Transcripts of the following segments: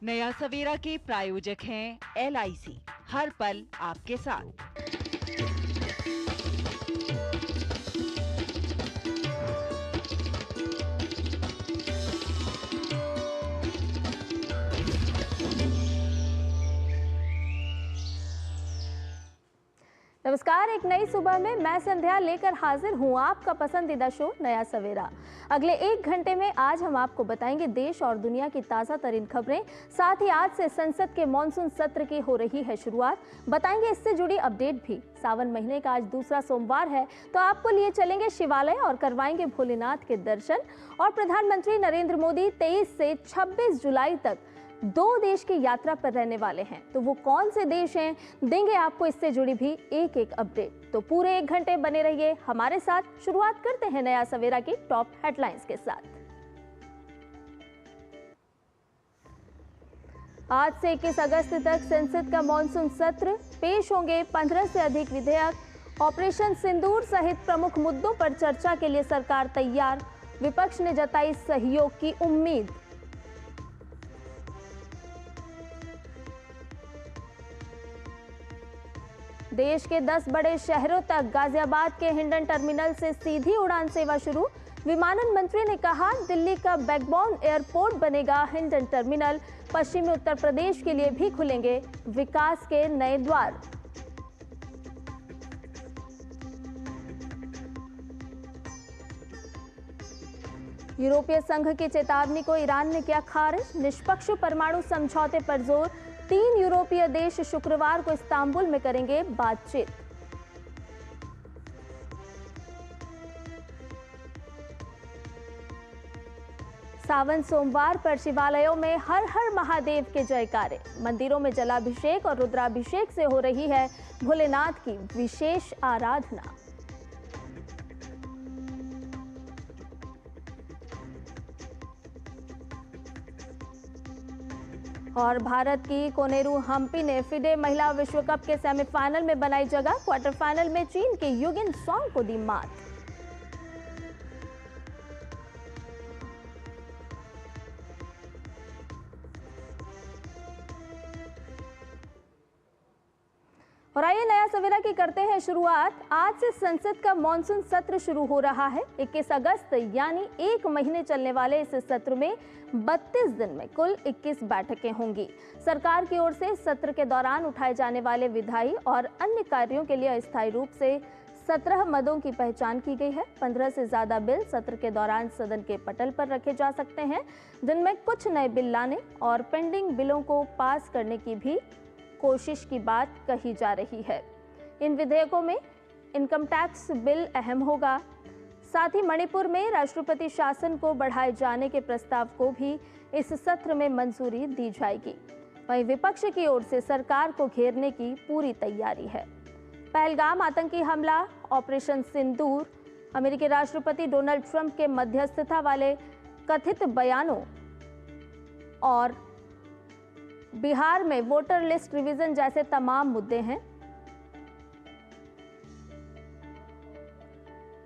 नया सवेरा के प्रायोजक हैं LIC, हर पल आपके साथ। नमस्कार, एक नई सुबह में मैं संध्या लेकर हाजिर हूँ आपका पसंदीदा शो नया सवेरा। अगले 1 घंटे में आज हम आपको बताएंगे देश और दुनिया की ताज़ा तरीन खबरें, साथ ही आज से संसद के मॉनसून सत्र की हो रही है शुरुआत। बताएंगे इससे जुड़ी अपडेट भी। सावन महीने का आज दूसरा सोमवार है, तो आपको लिए चलेंगे शिवालय और करवाएंगे भोलेनाथ के दर्शन। और प्रधानमंत्री नरेंद्र मोदी 23 से 26 जुलाई तक 2 देश की यात्रा पर रहने वाले हैं, तो वो कौन से देश हैं, देंगे आपको इससे जुड़ी भी एक अपडेट। तो पूरे 1 घंटे बने रहिए हमारे साथ। शुरुआत करते हैं नया सवेरा की टॉप हेडलाइंस के साथ। आज से 21 अगस्त तक संसद का मॉनसून सत्र, पेश होंगे 15 से अधिक विधेयक। ऑपरेशन सिंदूर सहित प्रमुख मुद्दों पर चर्चा के लिए सरकार तैयार, विपक्ष ने जताई सहयोग की उम्मीद। देश के 10 बड़े शहरों तक गाजियाबाद के हिंडन टर्मिनल से सीधी उड़ान सेवा शुरू। विमानन मंत्री ने कहा, दिल्ली का बैकबोन एयरपोर्ट बनेगा हिंडन टर्मिनल। पश्चिमी उत्तर प्रदेश के लिए भी खुलेंगे विकास के नए द्वार। यूरोपीय संघ की चेतावनी को ईरान ने किया खारिज, निष्पक्ष परमाणु समझौते पर जोर। 3 यूरोपीय देश शुक्रवार को इस्तांबुल में करेंगे बातचीत। सावन सोमवार पर शिवालयों में हर हर महादेव के जयकारे। मंदिरों में जलाभिषेक और रुद्राभिषेक से हो रही है भोलेनाथ की विशेष आराधना। और भारत की कोनेरू हम्पी ने फिडे महिला विश्व कप के सेमीफाइनल में बनाई जगह। क्वार्टर फाइनल में चीन के युगिन सॉन्ग को दी मात। और आइए नया सवेरा की करते हैं शुरुआत। आज से संसद का मॉनसून सत्र शुरू हो रहा है। 21 अगस्त यानी 1 महीने चलने वाले इस सत्र में 32 दिन में कुल 21 बैठकें होंगी। सरकार की ओर से सत्र के दौरान उठाए जाने वाले विधायी और अन्य कार्यों के लिए अस्थायी रूप से 17 मदों की पहचान की गई है। 15 से ज्यादा बिल सत्र के दौरान सदन के पटल पर रखे जा सकते हैं, जिनमें कुछ नए बिल लाने और पेंडिंग बिलों को पास करने की भी कोशिश की बात कही जा रही है। इन विधेयकों में इनकम टैक्स बिल अहम होगा। साथ ही मणिपुर में राष्ट्रपति शासन को बढ़ाए जाने के प्रस्ताव को भी इस सत्र में मंजूरी दी जाएगी। वहीं विपक्ष की ओर से सरकार को घेरने की पूरी तैयारी है। पहलगाम आतंकी हमला, ऑपरेशन सिंदूर, अमेरिकी राष्ट्रपति डोनाल्ड ट्रंप के मध्यस्थता वाले कथित बयानों और बिहार में वोटर लिस्ट रिवीजन जैसे तमाम मुद्दे हैं।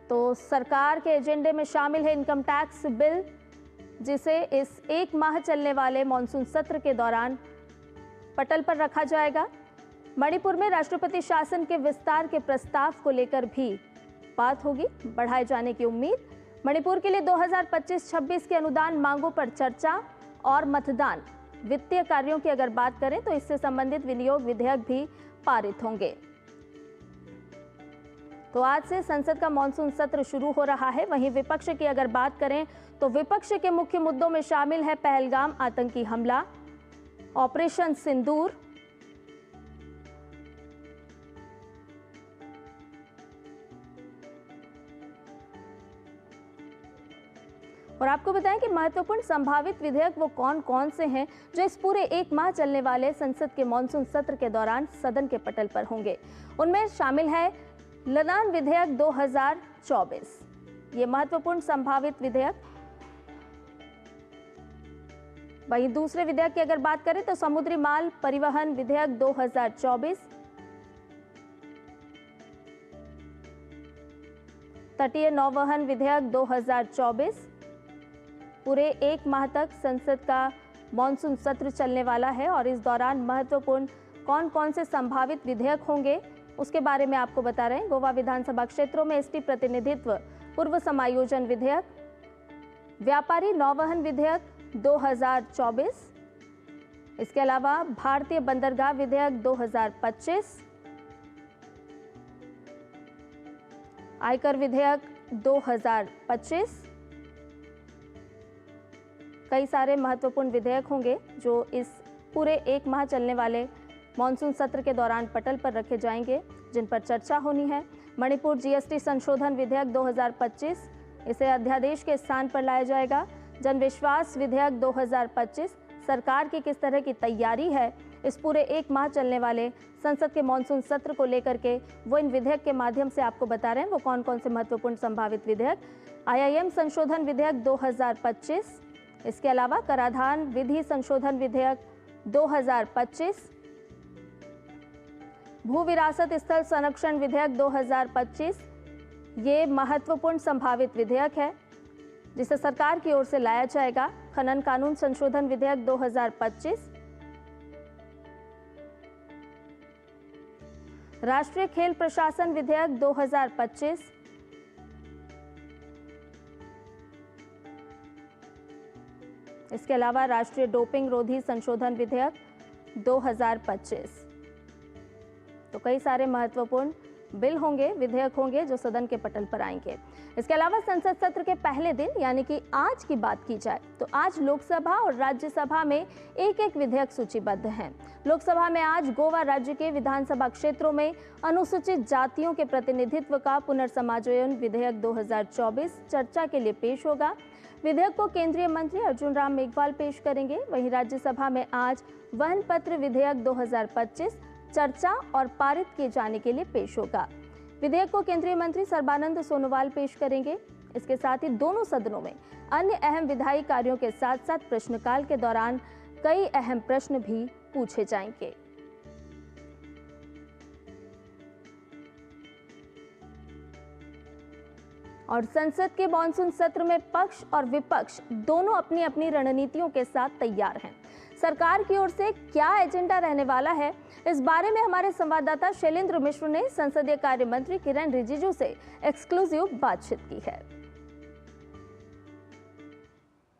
तो सरकार के एजेंडे में शामिल है इनकम टैक्स बिल, जिसे इस 1 माह चलने वाले मॉनसून सत्र के दौरान पटल पर रखा जाएगा। मणिपुर में राष्ट्रपति शासन के विस्तार के प्रस्ताव को लेकर भी बात होगी, बढ़ाए जाने की उम्मीद। मणिपुर के लिए 2025-26 के अनुदान मांगों पर चर्चा और मतदान। वित्तीय कार्यों की अगर बात करें तो इससे संबंधित विनियोग विधेयक भी पारित होंगे। तो आज से संसद का मॉनसून सत्र शुरू हो रहा है। वहीं विपक्ष की अगर बात करें तो विपक्ष के मुख्य मुद्दों में शामिल है पहलगाम आतंकी हमला, ऑपरेशन सिंदूर, और आपको बताएं कि महत्वपूर्ण संभावित विधेयक वो कौन कौन से हैं जो इस पूरे 1 माह चलने वाले संसद के मॉनसून सत्र के दौरान सदन के पटल पर होंगे। उनमें शामिल है लदान विधेयक 2024, ये महत्वपूर्ण संभावित विधेयक। वहीं दूसरे विधेयक की अगर बात करें तो समुद्री माल परिवहन विधेयक 2024, तटीय नौवहन विधेयक 2024। पूरे 1 माह तक संसद का मॉनसून सत्र चलने वाला है और इस दौरान महत्वपूर्ण कौन कौन से संभावित विधेयक होंगे उसके बारे में आपको बता रहे हैं। गोवा विधानसभा क्षेत्रों में एसटी प्रतिनिधित्व पूर्व समायोजन विधेयक, व्यापारी नौवहन विधेयक 2024, इसके अलावा भारतीय बंदरगाह विधेयक 2025, आयकर विधेयक 2025, कई सारे महत्वपूर्ण विधेयक होंगे जो इस पूरे एक माह चलने वाले मॉनसून सत्र के दौरान पटल पर रखे जाएंगे, जिन पर चर्चा होनी है। मणिपुर जीएसटी संशोधन विधेयक 2025, इसे अध्यादेश के स्थान पर लाया जाएगा। जन विश्वास विधेयक 2025, सरकार की किस तरह की तैयारी है इस पूरे एक माह चलने वाले संसद के मॉनसून सत्र को लेकर के, वो इन विधेयक के माध्यम से आपको बता रहे हैं वो कौन कौन से महत्वपूर्ण संभावित विधेयक। आईआईएम संशोधन विधेयक 2025, इसके अलावा कराधान विधि संशोधन विधेयक 2025, भू विरासत स्थल संरक्षण विधेयक 2025, ये महत्वपूर्ण संभावित विधेयक है जिसे सरकार की ओर से लाया जाएगा। खनन कानून संशोधन विधेयक 2025, राष्ट्रीय खेल प्रशासन विधेयक 2025, इसके अलावा राष्ट्रीय डोपिंग रोधी संशोधन विधेयक 2025। तो कई सारे महत्वपूर्ण बिल होंगे, विधेयक होंगे जो सदन के पटल पर आएंगे। इसके अलावा संसद सत्र के पहले दिन यानी कि आज की बात की जाए तो आज लोकसभा और राज्यसभा में एक एक विधेयक सूचीबद्ध हैं। लोकसभा में आज गोवा राज्य के विधानसभा क्षेत्रों में अनुसूचित जातियों के प्रतिनिधित्व का पुनर्समायोजन विधेयक 2024 चर्चा के लिए पेश होगा। विधेयक को केंद्रीय मंत्री अर्जुन राम मेघवाल पेश करेंगे। वहीं राज्यसभा में आज वहन पत्र विधेयक 2025 चर्चा और पारित किए जाने के लिए पेश होगा। विधेयक को केंद्रीय मंत्री सर्बानंद सोनोवाल पेश करेंगे। इसके साथ ही दोनों सदनों में अन्य अहम विधायी कार्यों के साथ साथ प्रश्नकाल के दौरान कई अहम प्रश्न भी पूछे जाएंगे। और संसद के मॉनसून सत्र में पक्ष और विपक्ष दोनों अपनी अपनी रणनीतियों के साथ तैयार हैं। सरकार की ओर से क्या एजेंडा रहने वाला है, इस बारे में हमारे संवाददाता शैलेंद्र मिश्र ने संसदीय कार्य मंत्री किरण रिजिजू से एक्सक्लूसिव बातचीत की है।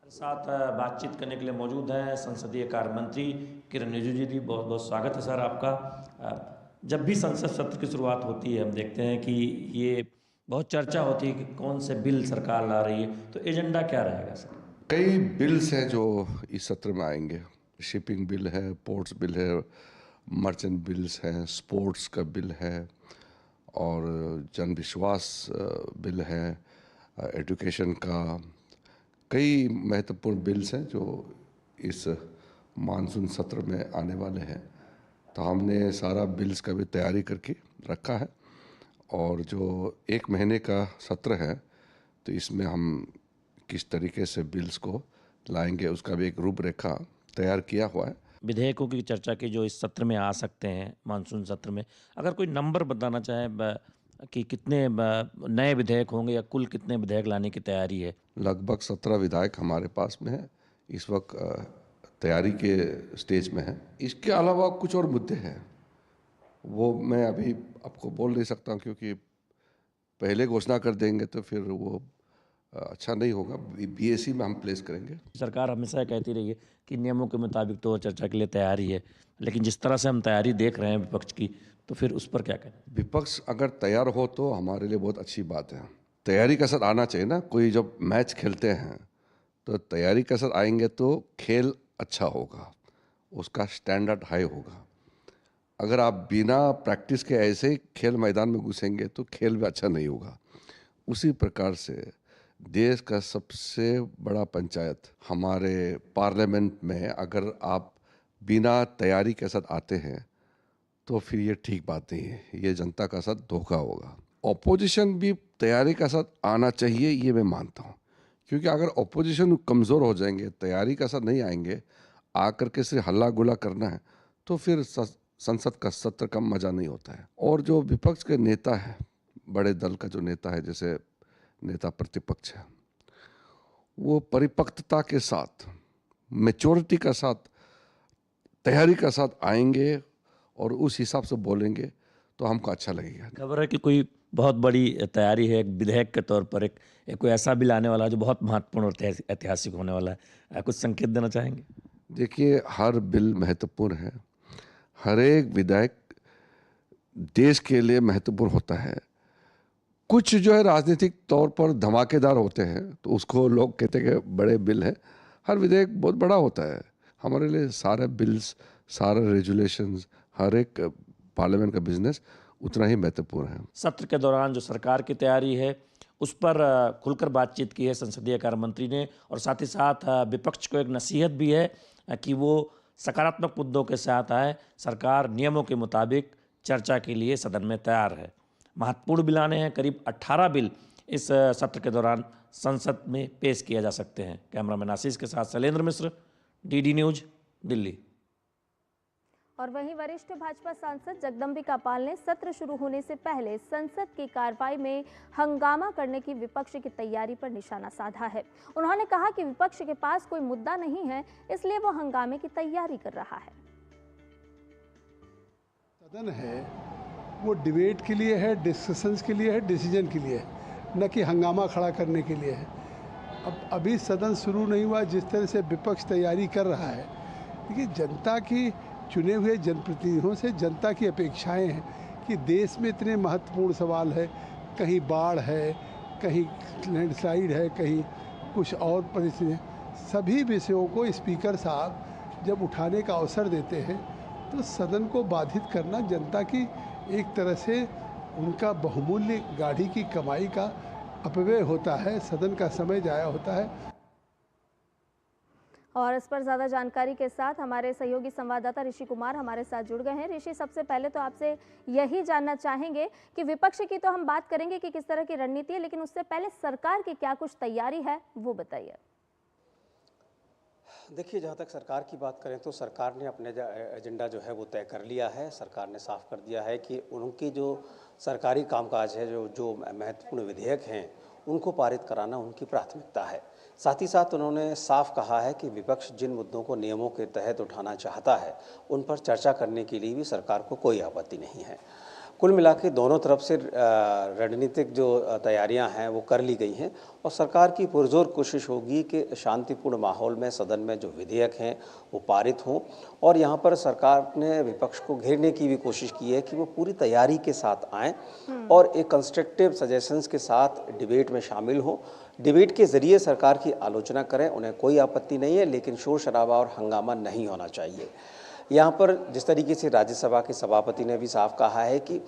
साथ बातचीत करने के लिए मौजूद हैं संसदीय कार्य मंत्री किरण रिजिजू जी। बहुत बहुत स्वागत है सर आपका। जब भी संसद सत्र की शुरुआत होती है हम देखते हैं कि ये बहुत चर्चा होती है कि कौन से बिल सरकार ला रही है, तो एजेंडा क्या रहेगा सर? कई बिल्स हैं जो इस सत्र में आएंगे। शिपिंग बिल है, पोर्ट्स बिल है, मर्चेंट बिल्स हैं, स्पोर्ट्स का बिल है और जन विश्वास बिल है, एजुकेशन का। कई महत्वपूर्ण बिल्स हैं जो इस मानसून सत्र में आने वाले हैं। तो हमने सारा बिल्स का भी तैयारी करके रखा है और जो एक महीने का सत्र है तो इसमें हम किस तरीके से बिल्स को लाएंगे उसका भी एक रूपरेखा तैयार किया हुआ है। विधेयकों की चर्चा की जो इस सत्र में आ सकते हैं मानसून सत्र में, अगर कोई नंबर बताना चाहे कि कितने नए विधेयक होंगे या कुल कितने विधेयक लाने की तैयारी है? लगभग 17 विधायक हमारे पास में है, इस वक्त तैयारी के स्टेज में है। इसके अलावा कुछ और मुद्दे हैं, वो मैं अभी आपको बोल नहीं सकता हूँ क्योंकि पहले घोषणा कर देंगे तो फिर वो अच्छा नहीं होगा। बीएसी में हम प्लेस करेंगे। सरकार हमेशा कहती रही है कि नियमों के मुताबिक तो चर्चा के लिए तैयारी है, लेकिन जिस तरह से हम तैयारी देख रहे हैं विपक्ष की, तो फिर उस पर क्या कहें? विपक्ष अगर तैयार हो तो हमारे लिए बहुत अच्छी बात है। तैयारी का साथ आना चाहिए ना। कोई जब मैच खेलते हैं तो तैयारी का साथ आएंगे तो खेल अच्छा होगा, उसका स्टैंडर्ड हाई होगा। अगर आप बिना प्रैक्टिस के ऐसे ही खेल मैदान में घुसेंगे तो खेल भी अच्छा नहीं होगा। उसी प्रकार से देश का सबसे बड़ा पंचायत हमारे पार्लियामेंट में अगर आप बिना तैयारी के साथ आते हैं तो फिर ये ठीक बात नहीं है, ये जनता का साथ धोखा होगा। ऑपोजिशन भी तैयारी का साथ आना चाहिए, ये मैं मानता हूँ, क्योंकि अगर ऑपोजिशन कमज़ोर हो जाएंगे, तैयारी का साथ नहीं आएंगे, आकर के सिर्फ हल्ला गुला करना है, तो फिर संसद का सत्र का मज़ा नहीं होता है। और जो विपक्ष के नेता है, बड़े दल का जो नेता है, जैसे नेता प्रतिपक्ष है, वो परिपक्वता के साथ मैच्योरिटी का साथ, तैयारी का साथ आएंगे और उस हिसाब से बोलेंगे तो हमको अच्छा लगेगा। खबर है कि कोई बहुत बड़ी तैयारी है, एक विधेयक के तौर पर एक कोई ऐसा बिल आने वाला है जो बहुत महत्वपूर्ण और ऐतिहासिक होने वाला है, कुछ संकेत देना चाहेंगे? देखिए, हर बिल महत्वपूर्ण है, हर एक विधेयक देश के लिए महत्वपूर्ण होता है। कुछ जो है राजनीतिक तौर पर धमाकेदार होते हैं तो उसको लोग कहते हैं कि बड़े बिल है। हर विधेयक बहुत बड़ा होता है। हमारे लिए सारे बिल्स, सारे रेजुलेशंस, हर एक पार्लियामेंट का बिजनेस उतना ही महत्वपूर्ण है। सत्र के दौरान जो सरकार की तैयारी है उस पर खुलकर बातचीत की है संसदीय कार्य मंत्री ने, और साथ ही साथ विपक्ष को एक नसीहत भी है कि वो सकारात्मक मुद्दों के साथ आए। सरकार नियमों के मुताबिक चर्चा के लिए सदन में तैयार है। महत्वपूर्ण बिल आने हैं, करीब 18 बिल इस सत्र के दौरान संसद में पेश किया जा सकते हैं। कैमरामैन आशीष के साथ शैलेंद्र मिश्र, डीडी न्यूज, दिल्ली। और वहीं वरिष्ठ भाजपा सांसद जगदम्बिका पाल ने सत्र शुरू होने से पहले संसद की कार्रवाई में हंगामा करने की विपक्ष की तैयारी पर निशाना साधा है। उन्होंने कहा कि विपक्ष के पास कोई मुद्दा नहीं है, इसलिए वो हंगामे की तैयारी कर रहा है। सदन है वो डिबेट के लिए है, डिस्कशंस के लिए है, डिसीजन के लिए है, न कि हंगामा खड़ा करने के लिए है। अब अभी सदन शुरू नहीं हुआ, जिस तरह से विपक्ष तैयारी कर रहा है, देखिए जनता की चुने हुए जनप्रतिनिधियों से जनता की अपेक्षाएं हैं कि देश में इतने महत्वपूर्ण सवाल है, कहीं बाढ़ है, कहीं लैंडस्लाइड है, कहीं कुछ और परिस्थितियाँ, सभी विषयों को स्पीकर साहब जब उठाने का अवसर देते हैं तो सदन को बाधित करना जनता की एक तरह से उनका बहुमूल्य गाड़ी की कमाई का अपव्यय होता है, सदन का समय जाया होता है। और इस पर ज़्यादा जानकारी के साथ हमारे सहयोगी संवाददाता ऋषि कुमार हमारे साथ जुड़ गए हैं। ऋषि, सबसे पहले तो आपसे यही जानना चाहेंगे कि विपक्ष की तो हम बात करेंगे कि किस तरह की रणनीति है, लेकिन उससे पहले सरकार की क्या कुछ तैयारी है वो बताइए। देखिए, जहाँ तक सरकार की बात करें तो सरकार ने अपने एजेंडा जो है वो तय कर लिया है। सरकार ने साफ कर दिया है कि उनकी जो सरकारी कामकाज है, जो महत्वपूर्ण विधेयक हैं, उनको पारित कराना उनकी प्राथमिकता है। साथ ही साथ उन्होंने साफ कहा है कि विपक्ष जिन मुद्दों को नियमों के तहत उठाना चाहता है उन पर चर्चा करने के लिए भी सरकार को कोई आपत्ति नहीं है। कुल मिला के दोनों तरफ से रणनीतिक जो तैयारियां हैं वो कर ली गई हैं और सरकार की पुरजोर कोशिश होगी कि शांतिपूर्ण माहौल में सदन में जो विधेयक हैं वो पारित हों। और यहाँ पर सरकार ने विपक्ष को घेरने की भी कोशिश की है कि वो पूरी तैयारी के साथ आएँ और एक कंस्ट्रक्टिव सजेशंस के साथ डिबेट में शामिल हों। डिबेट के ज़रिए सरकार की आलोचना करें, उन्हें कोई आपत्ति नहीं है, लेकिन शोर शराबा और हंगामा नहीं होना चाहिए। यहाँ पर जिस तरीके से राज्यसभा के सभापति ने भी साफ कहा है कि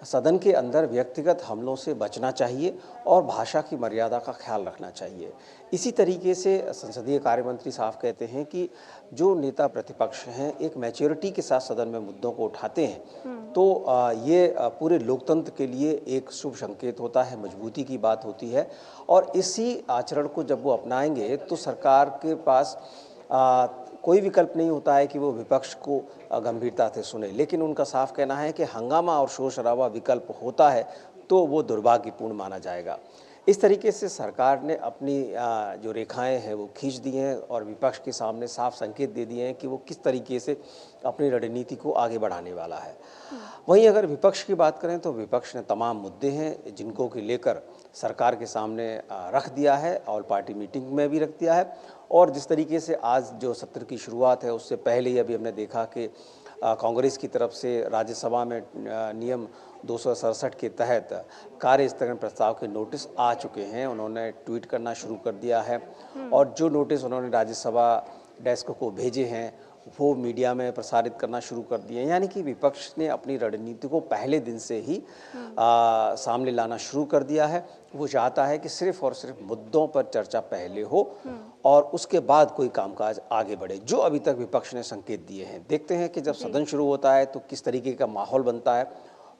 सदन के अंदर व्यक्तिगत हमलों से बचना चाहिए और भाषा की मर्यादा का ख्याल रखना चाहिए। इसी तरीके से संसदीय कार्य मंत्री साफ कहते हैं कि जो नेता प्रतिपक्ष हैं एक मैच्योरिटी के साथ सदन में मुद्दों को उठाते हैं तो ये पूरे लोकतंत्र के लिए एक शुभ संकेत होता है, मजबूती की बात होती है। और इसी आचरण को जब वो अपनाएंगे तो सरकार के पास कोई विकल्प नहीं होता है कि वो विपक्ष को गंभीरता से सुने, लेकिन उनका साफ कहना है कि हंगामा और शोर शराबा विकल्प होता है तो वो दुर्भाग्यपूर्ण माना जाएगा। इस तरीके से सरकार ने अपनी जो रेखाएं हैं वो खींच दी हैं और विपक्ष के सामने साफ संकेत दे दिए हैं कि वो किस तरीके से अपनी रणनीति को आगे बढ़ाने वाला है। वहीं अगर विपक्ष की बात करें तो विपक्ष ने तमाम मुद्दे हैं जिनको कि लेकर सरकार के सामने रख दिया है, ऑल पार्टी मीटिंग में भी रख दिया है। और जिस तरीके से आज जो सत्र की शुरुआत है उससे पहले ही अभी हमने देखा कि कांग्रेस की तरफ से राज्यसभा में नियम 267 के तहत कार्य स्थगन प्रस्ताव के नोटिस आ चुके हैं। उन्होंने ट्वीट करना शुरू कर दिया है और जो नोटिस उन्होंने राज्यसभा डेस्क को भेजे हैं वो मीडिया में प्रसारित करना शुरू कर दिए हैं। यानी कि विपक्ष ने अपनी रणनीति को पहले दिन से ही सामने लाना शुरू कर दिया है। वो चाहता है कि सिर्फ और सिर्फ मुद्दों पर चर्चा पहले हो और उसके बाद कोई कामकाज आगे बढ़े, जो अभी तक विपक्ष ने संकेत दिए हैं। देखते हैं कि जब सदन शुरू होता है तो किस तरीके का माहौल बनता है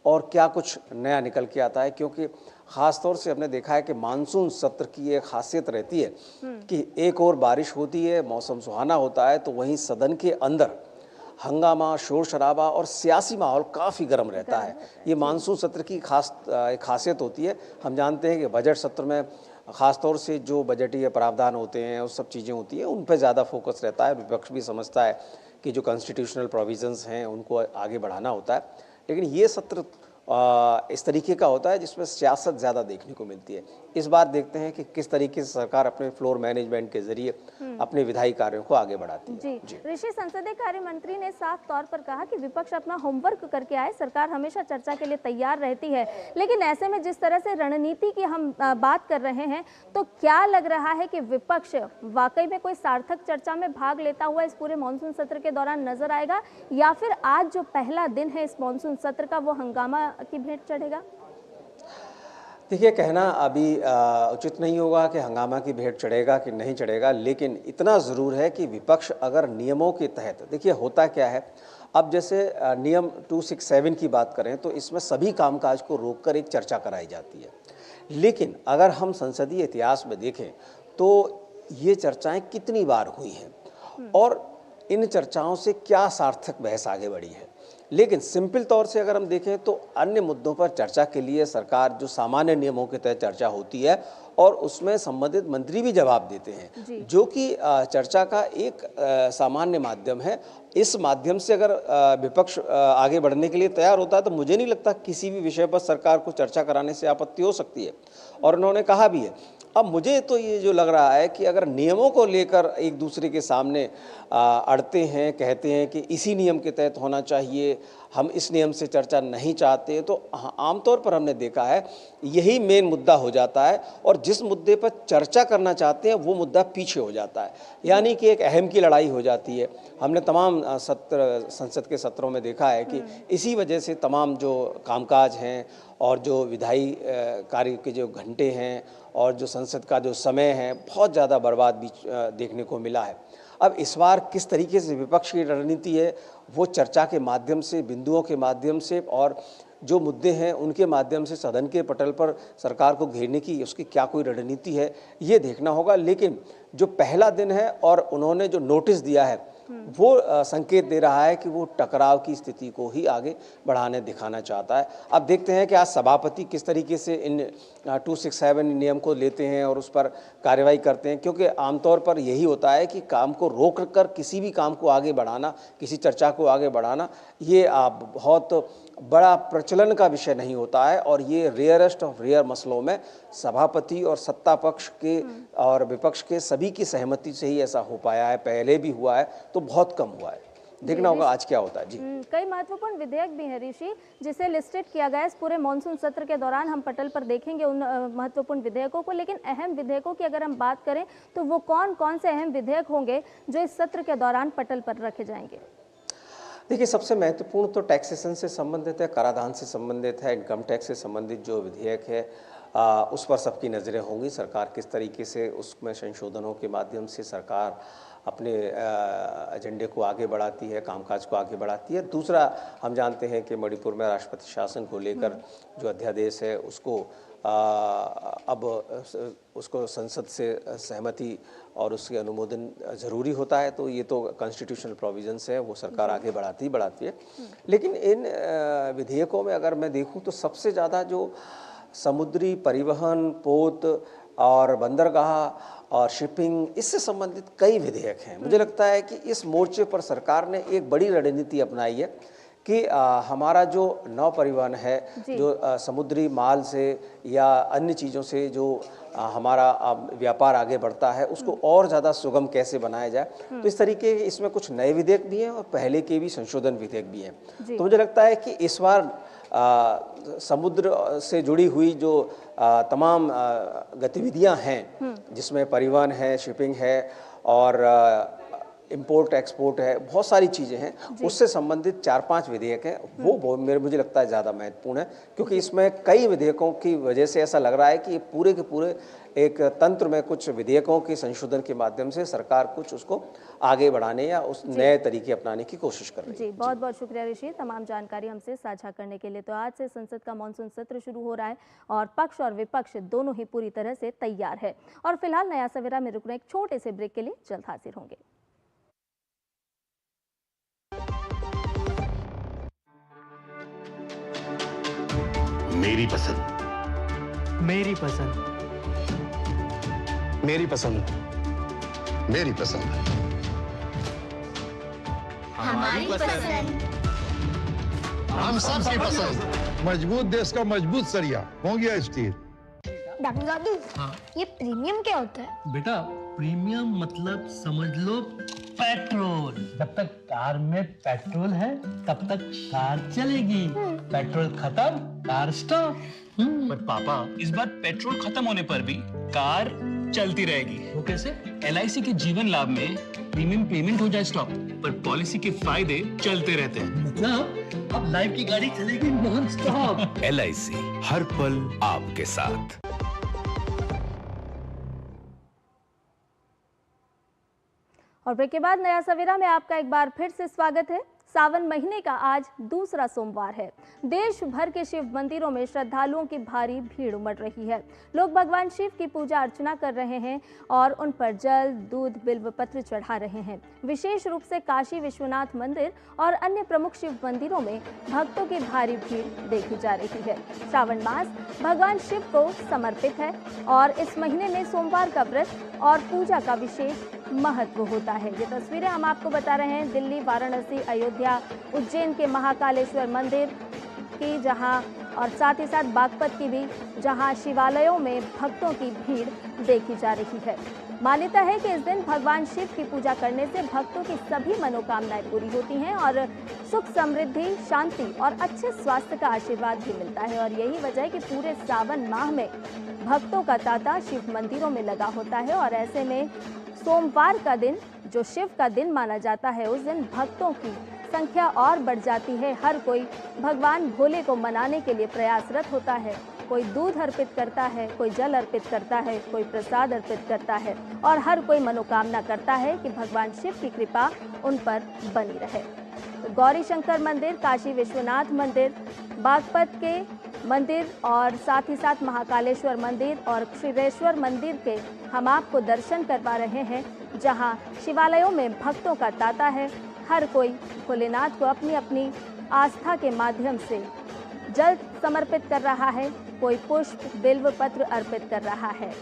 और क्या कुछ नया निकल के आता है, क्योंकि ख़ास तौर से हमने देखा है कि मानसून सत्र की एक खासियत रहती है कि एक और बारिश होती है, मौसम सुहाना होता है, तो वहीं सदन के अंदर हंगामा, शोर शराबा और सियासी माहौल काफ़ी गर्म रहता है। ये मानसून सत्र की खासियत होती है। हम जानते हैं कि बजट सत्र में ख़ासतौर से जो बजटीय प्रावधान होते हैं, उस सब चीज़ें होती हैं, उन पर ज़्यादा फोकस रहता है। विपक्ष भी समझता है कि जो कॉन्स्टिट्यूशनल प्रोविजंस हैं उनको आगे बढ़ाना होता है, लेकिन ये सत्र इस तरीके का होता है जिसमें सियासत ज़्यादा देखने को मिलती है। इस बार देखते हैं कि किस तरीके से सरकार अपने फ्लोर मैनेजमेंट के जरिए अपने विधायी कार्यों को आगे बढ़ाती है। जी ऋषि, संसदीय कार्य मंत्री ने साफ तौर पर कहा कि विपक्ष अपना होमवर्क करके आए, सरकार हमेशा चर्चा के लिए तैयार रहती है, लेकिन ऐसे में जिस तरह से रणनीति की हम बात कर रहे हैं, तो क्या लग रहा है कि विपक्ष वाकई में कोई सार्थक चर्चा में भाग लेता हुआ इस पूरे मानसून सत्र के दौरान नजर आएगा, या फिर आज जो पहला दिन है इस मानसून सत्र का वो हंगामा की भेंट चढ़ेगा? देखिए, कहना अभी उचित नहीं होगा कि हंगामा की भेंट चढ़ेगा कि नहीं चढ़ेगा, लेकिन इतना ज़रूर है कि विपक्ष अगर नियमों के तहत, देखिए होता क्या है, अब जैसे नियम 267 की बात करें तो इसमें सभी कामकाज को रोककर एक चर्चा कराई जाती है, लेकिन अगर हम संसदीय इतिहास में देखें तो ये चर्चाएं कितनी बार हुई हैं और इन चर्चाओं से क्या सार्थक बहस आगे बढ़ी है। लेकिन सिंपल तौर से अगर हम देखें तो अन्य मुद्दों पर चर्चा के लिए सरकार जो सामान्य नियमों के तहत चर्चा होती है और उसमें संबंधित मंत्री भी जवाब देते हैं, जो कि चर्चा का एक सामान्य माध्यम है। इस माध्यम से अगर विपक्ष आगे बढ़ने के लिए तैयार होता है तो मुझे नहीं लगता किसी भी विषय पर सरकार को चर्चा कराने से आपत्ति हो सकती है, और उन्होंने कहा भी है। अब मुझे तो ये जो लग रहा है कि अगर नियमों को लेकर एक दूसरे के सामने अड़ते हैं, कहते हैं कि इसी नियम के तहत होना चाहिए, हम इस नियम से चर्चा नहीं चाहते, तो आमतौर पर हमने देखा है यही मेन मुद्दा हो जाता है और जिस मुद्दे पर चर्चा करना चाहते हैं वो मुद्दा पीछे हो जाता है, यानी कि एक अहम की लड़ाई हो जाती है। हमने तमाम संसद के सत्रों में देखा है कि इसी वजह से तमाम जो कामकाज हैं और जो विधायी कार्य के जो घंटे हैं और जो संसद का जो समय है बहुत ज़्यादा बर्बाद भी देखने को मिला है। अब इस बार किस तरीके से विपक्ष की रणनीति है, वो चर्चा के माध्यम से, बिंदुओं के माध्यम से और जो मुद्दे हैं उनके माध्यम से सदन के पटल पर सरकार को घेरने की उसकी क्या कोई रणनीति है, ये देखना होगा। लेकिन जो पहला दिन है और उन्होंने जो नोटिस दिया है वो संकेत दे रहा है कि वो टकराव की स्थिति को ही आगे बढ़ाने दिखाना चाहता है। अब देखते हैं कि आज सभापति किस तरीके से इन 267 नियम को लेते हैं और उस पर कार्रवाई करते हैं, क्योंकि आमतौर पर यही होता है कि काम को रोक कर किसी भी काम को आगे बढ़ाना, किसी चर्चा को आगे बढ़ाना, ये बहुत बड़ा प्रचलन का विषय नहीं होता है और ये रेयरेस्ट ऑफ रेयर मसलों में सभापति और सत्ता पक्ष के और विपक्ष के सभी की सहमति से ही ऐसा हो पाया है। पहले भी हुआ है तो बहुत कम हुआ है, देखना होगा आज क्या होता है। जी, कई महत्वपूर्ण विधेयक भी हैं ऋषि, जिसे लिस्टेड किया गया है इस पूरे मॉनसून सत्र के दौरान। हम पटल पर देखेंगे उन महत्वपूर्ण विधेयकों को, लेकिन अहम विधेयकों की अगर हम बात करें तो वो कौन कौन से अहम विधेयक होंगे जो इस सत्र के दौरान पटल पर रखे जाएंगे? देखिए, सबसे महत्वपूर्ण तो टैक्सेशन से संबंधित है, कराधान से संबंधित है, इनकम टैक्स से संबंधित जो विधेयक है उस पर सबकी नज़रें होंगी। सरकार किस तरीके से उसमें संशोधनों के माध्यम से सरकार अपने एजेंडे को आगे बढ़ाती है, कामकाज को आगे बढ़ाती है। दूसरा, हम जानते हैं कि मणिपुर में राष्ट्रपति शासन को लेकर जो अध्यादेश है उसको अब उसको संसद से सहमति और उसके अनुमोदन ज़रूरी होता है, तो ये तो कॉन्स्टिट्यूशनल प्रोविजंस है, वो सरकार आगे बढ़ाती है। लेकिन इन विधेयकों में अगर मैं देखूं तो सबसे ज़्यादा जो समुद्री परिवहन, पोत और बंदरगाह और शिपिंग, इससे संबंधित कई विधेयक हैं। मुझे लगता है कि इस मोर्चे पर सरकार ने एक बड़ी रणनीति अपनाई है कि हमारा जो नौ परिवहन है, जो समुद्री माल से या अन्य चीज़ों से जो हमारा व्यापार आगे बढ़ता है, उसको और ज़्यादा सुगम कैसे बनाया जाए। तो इस तरीके के इसमें कुछ नए विधेयक भी हैं और पहले के भी संशोधन विधेयक भी हैं। तो मुझे लगता है कि इस बार समुद्र से जुड़ी हुई जो तमाम गतिविधियां हैं, जिसमें परिवहन है, शिपिंग है और इंपोर्ट एक्सपोर्ट है, बहुत सारी चीज़ें हैं, उससे संबंधित 4-5 विधेयक हैं, वो मुझे लगता है ज़्यादा महत्वपूर्ण है, क्योंकि इसमें कई विधेयकों की वजह से ऐसा लग रहा है कि पूरे के पूरे एक तंत्र में कुछ विधेयकों के संशोधन के माध्यम से सरकार कुछ उसको आगे बढ़ाने या उस नए तरीके अपनाने की कोशिश कर रही है। जी, बहुत बहुत शुक्रिया ऋषि, तमाम जानकारी हमसे साझा करने के लिए। तो आज से संसद का मानसून सत्र शुरू हो रहा है और पक्ष और विपक्ष दोनों ही पूरी तरह से तैयार है। और फिलहाल नया सवेरा में रुकने एक छोटे से ब्रेक के लिए जल्द हाजिर होंगे। मेरी पसंद, मेरी पसंद, मेरी पसंद। मेरी पसंद। हमारी पसंद। हम सबकी पसंद। मजबूत देश का मजबूत सरिया हो गया स्टील। डॉक्टर साहब, ये प्रीमियम क्या होता है? बेटा प्रीमियम मतलब समझ लो पेट्रोल। जब तक कार में पेट्रोल है तब तक कार चलेगी, पेट्रोल खत्म कार स्टॉप। पर पापा इस बार पेट्रोल खत्म होने पर भी कार चलती रहेगी। वो कैसे? LIC के जीवन लाभ में प्रीमियम पेमेंट हो जाए स्टॉप, पर पॉलिसी के फायदे चलते रहते हैं। मतलब अब लाइफ की गाड़ी चलेगी नॉन स्टॉप। LIC हर पल आपके साथ। और ब्रेक के बाद नया सवेरा में आपका एक बार फिर से स्वागत है। सावन महीने का आज दूसरा सोमवार है। देश भर के शिव मंदिरों में श्रद्धालुओं की भारी भीड़ उमड़ रही है। लोग भगवान शिव की पूजा अर्चना कर रहे हैं और उन पर जल, दूध, बिल्व पत्र चढ़ा रहे हैं। विशेष रूप से काशी विश्वनाथ मंदिर और अन्य प्रमुख शिव मंदिरों में भक्तों की भारी भीड़ देखी जा रही है। श्रावण मास भगवान शिव को समर्पित है और इस महीने में सोमवार का व्रत और पूजा का विशेष महत्व होता है। ये तस्वीरें हम आपको बता रहे हैं दिल्ली, वाराणसी, अयोध्या, उज्जैन के महाकालेश्वर मंदिर की, जहां और साथ ही साथ बागपत की भी, जहां शिवालयों में भक्तों की भीड़ देखी जा रही है। मान्यता है कि इस दिन भगवान शिव की पूजा करने से भक्तों की सभी मनोकामनाएं पूरी होती हैं और सुख, समृद्धि, शांति और अच्छे स्वास्थ्य का आशीर्वाद भी मिलता है। और यही वजह है कि पूरे सावन माह में भक्तों का तांता शिव मंदिरों में लगा होता है और ऐसे में सोमवार का दिन, जो शिव का दिन माना जाता है, उस दिन भक्तों की संख्या और बढ़ जाती है। हर कोई भगवान भोले को मनाने के लिए प्रयासरत होता है। कोई दूध अर्पित करता है, कोई जल अर्पित करता है, कोई प्रसाद अर्पित करता है और हर कोई मनोकामना करता है कि भगवान शिव की कृपा उन पर बनी रहे। तो गौरी शंकर मंदिर, काशी विश्वनाथ मंदिर, बागपत के मंदिर और साथ ही साथ महाकालेश्वर मंदिर और क्षीरेश्वर मंदिर के हम आपको दर्शन करवा रहे हैं, जहां शिवालयों में भक्तों का तांता है। हर कोई भोलेनाथ को अपनी अपनी आस्था के माध्यम से जल समर्पित कर रहा है, कोई पुष्प, बिल्व पत्र अर्पित कर रहा है।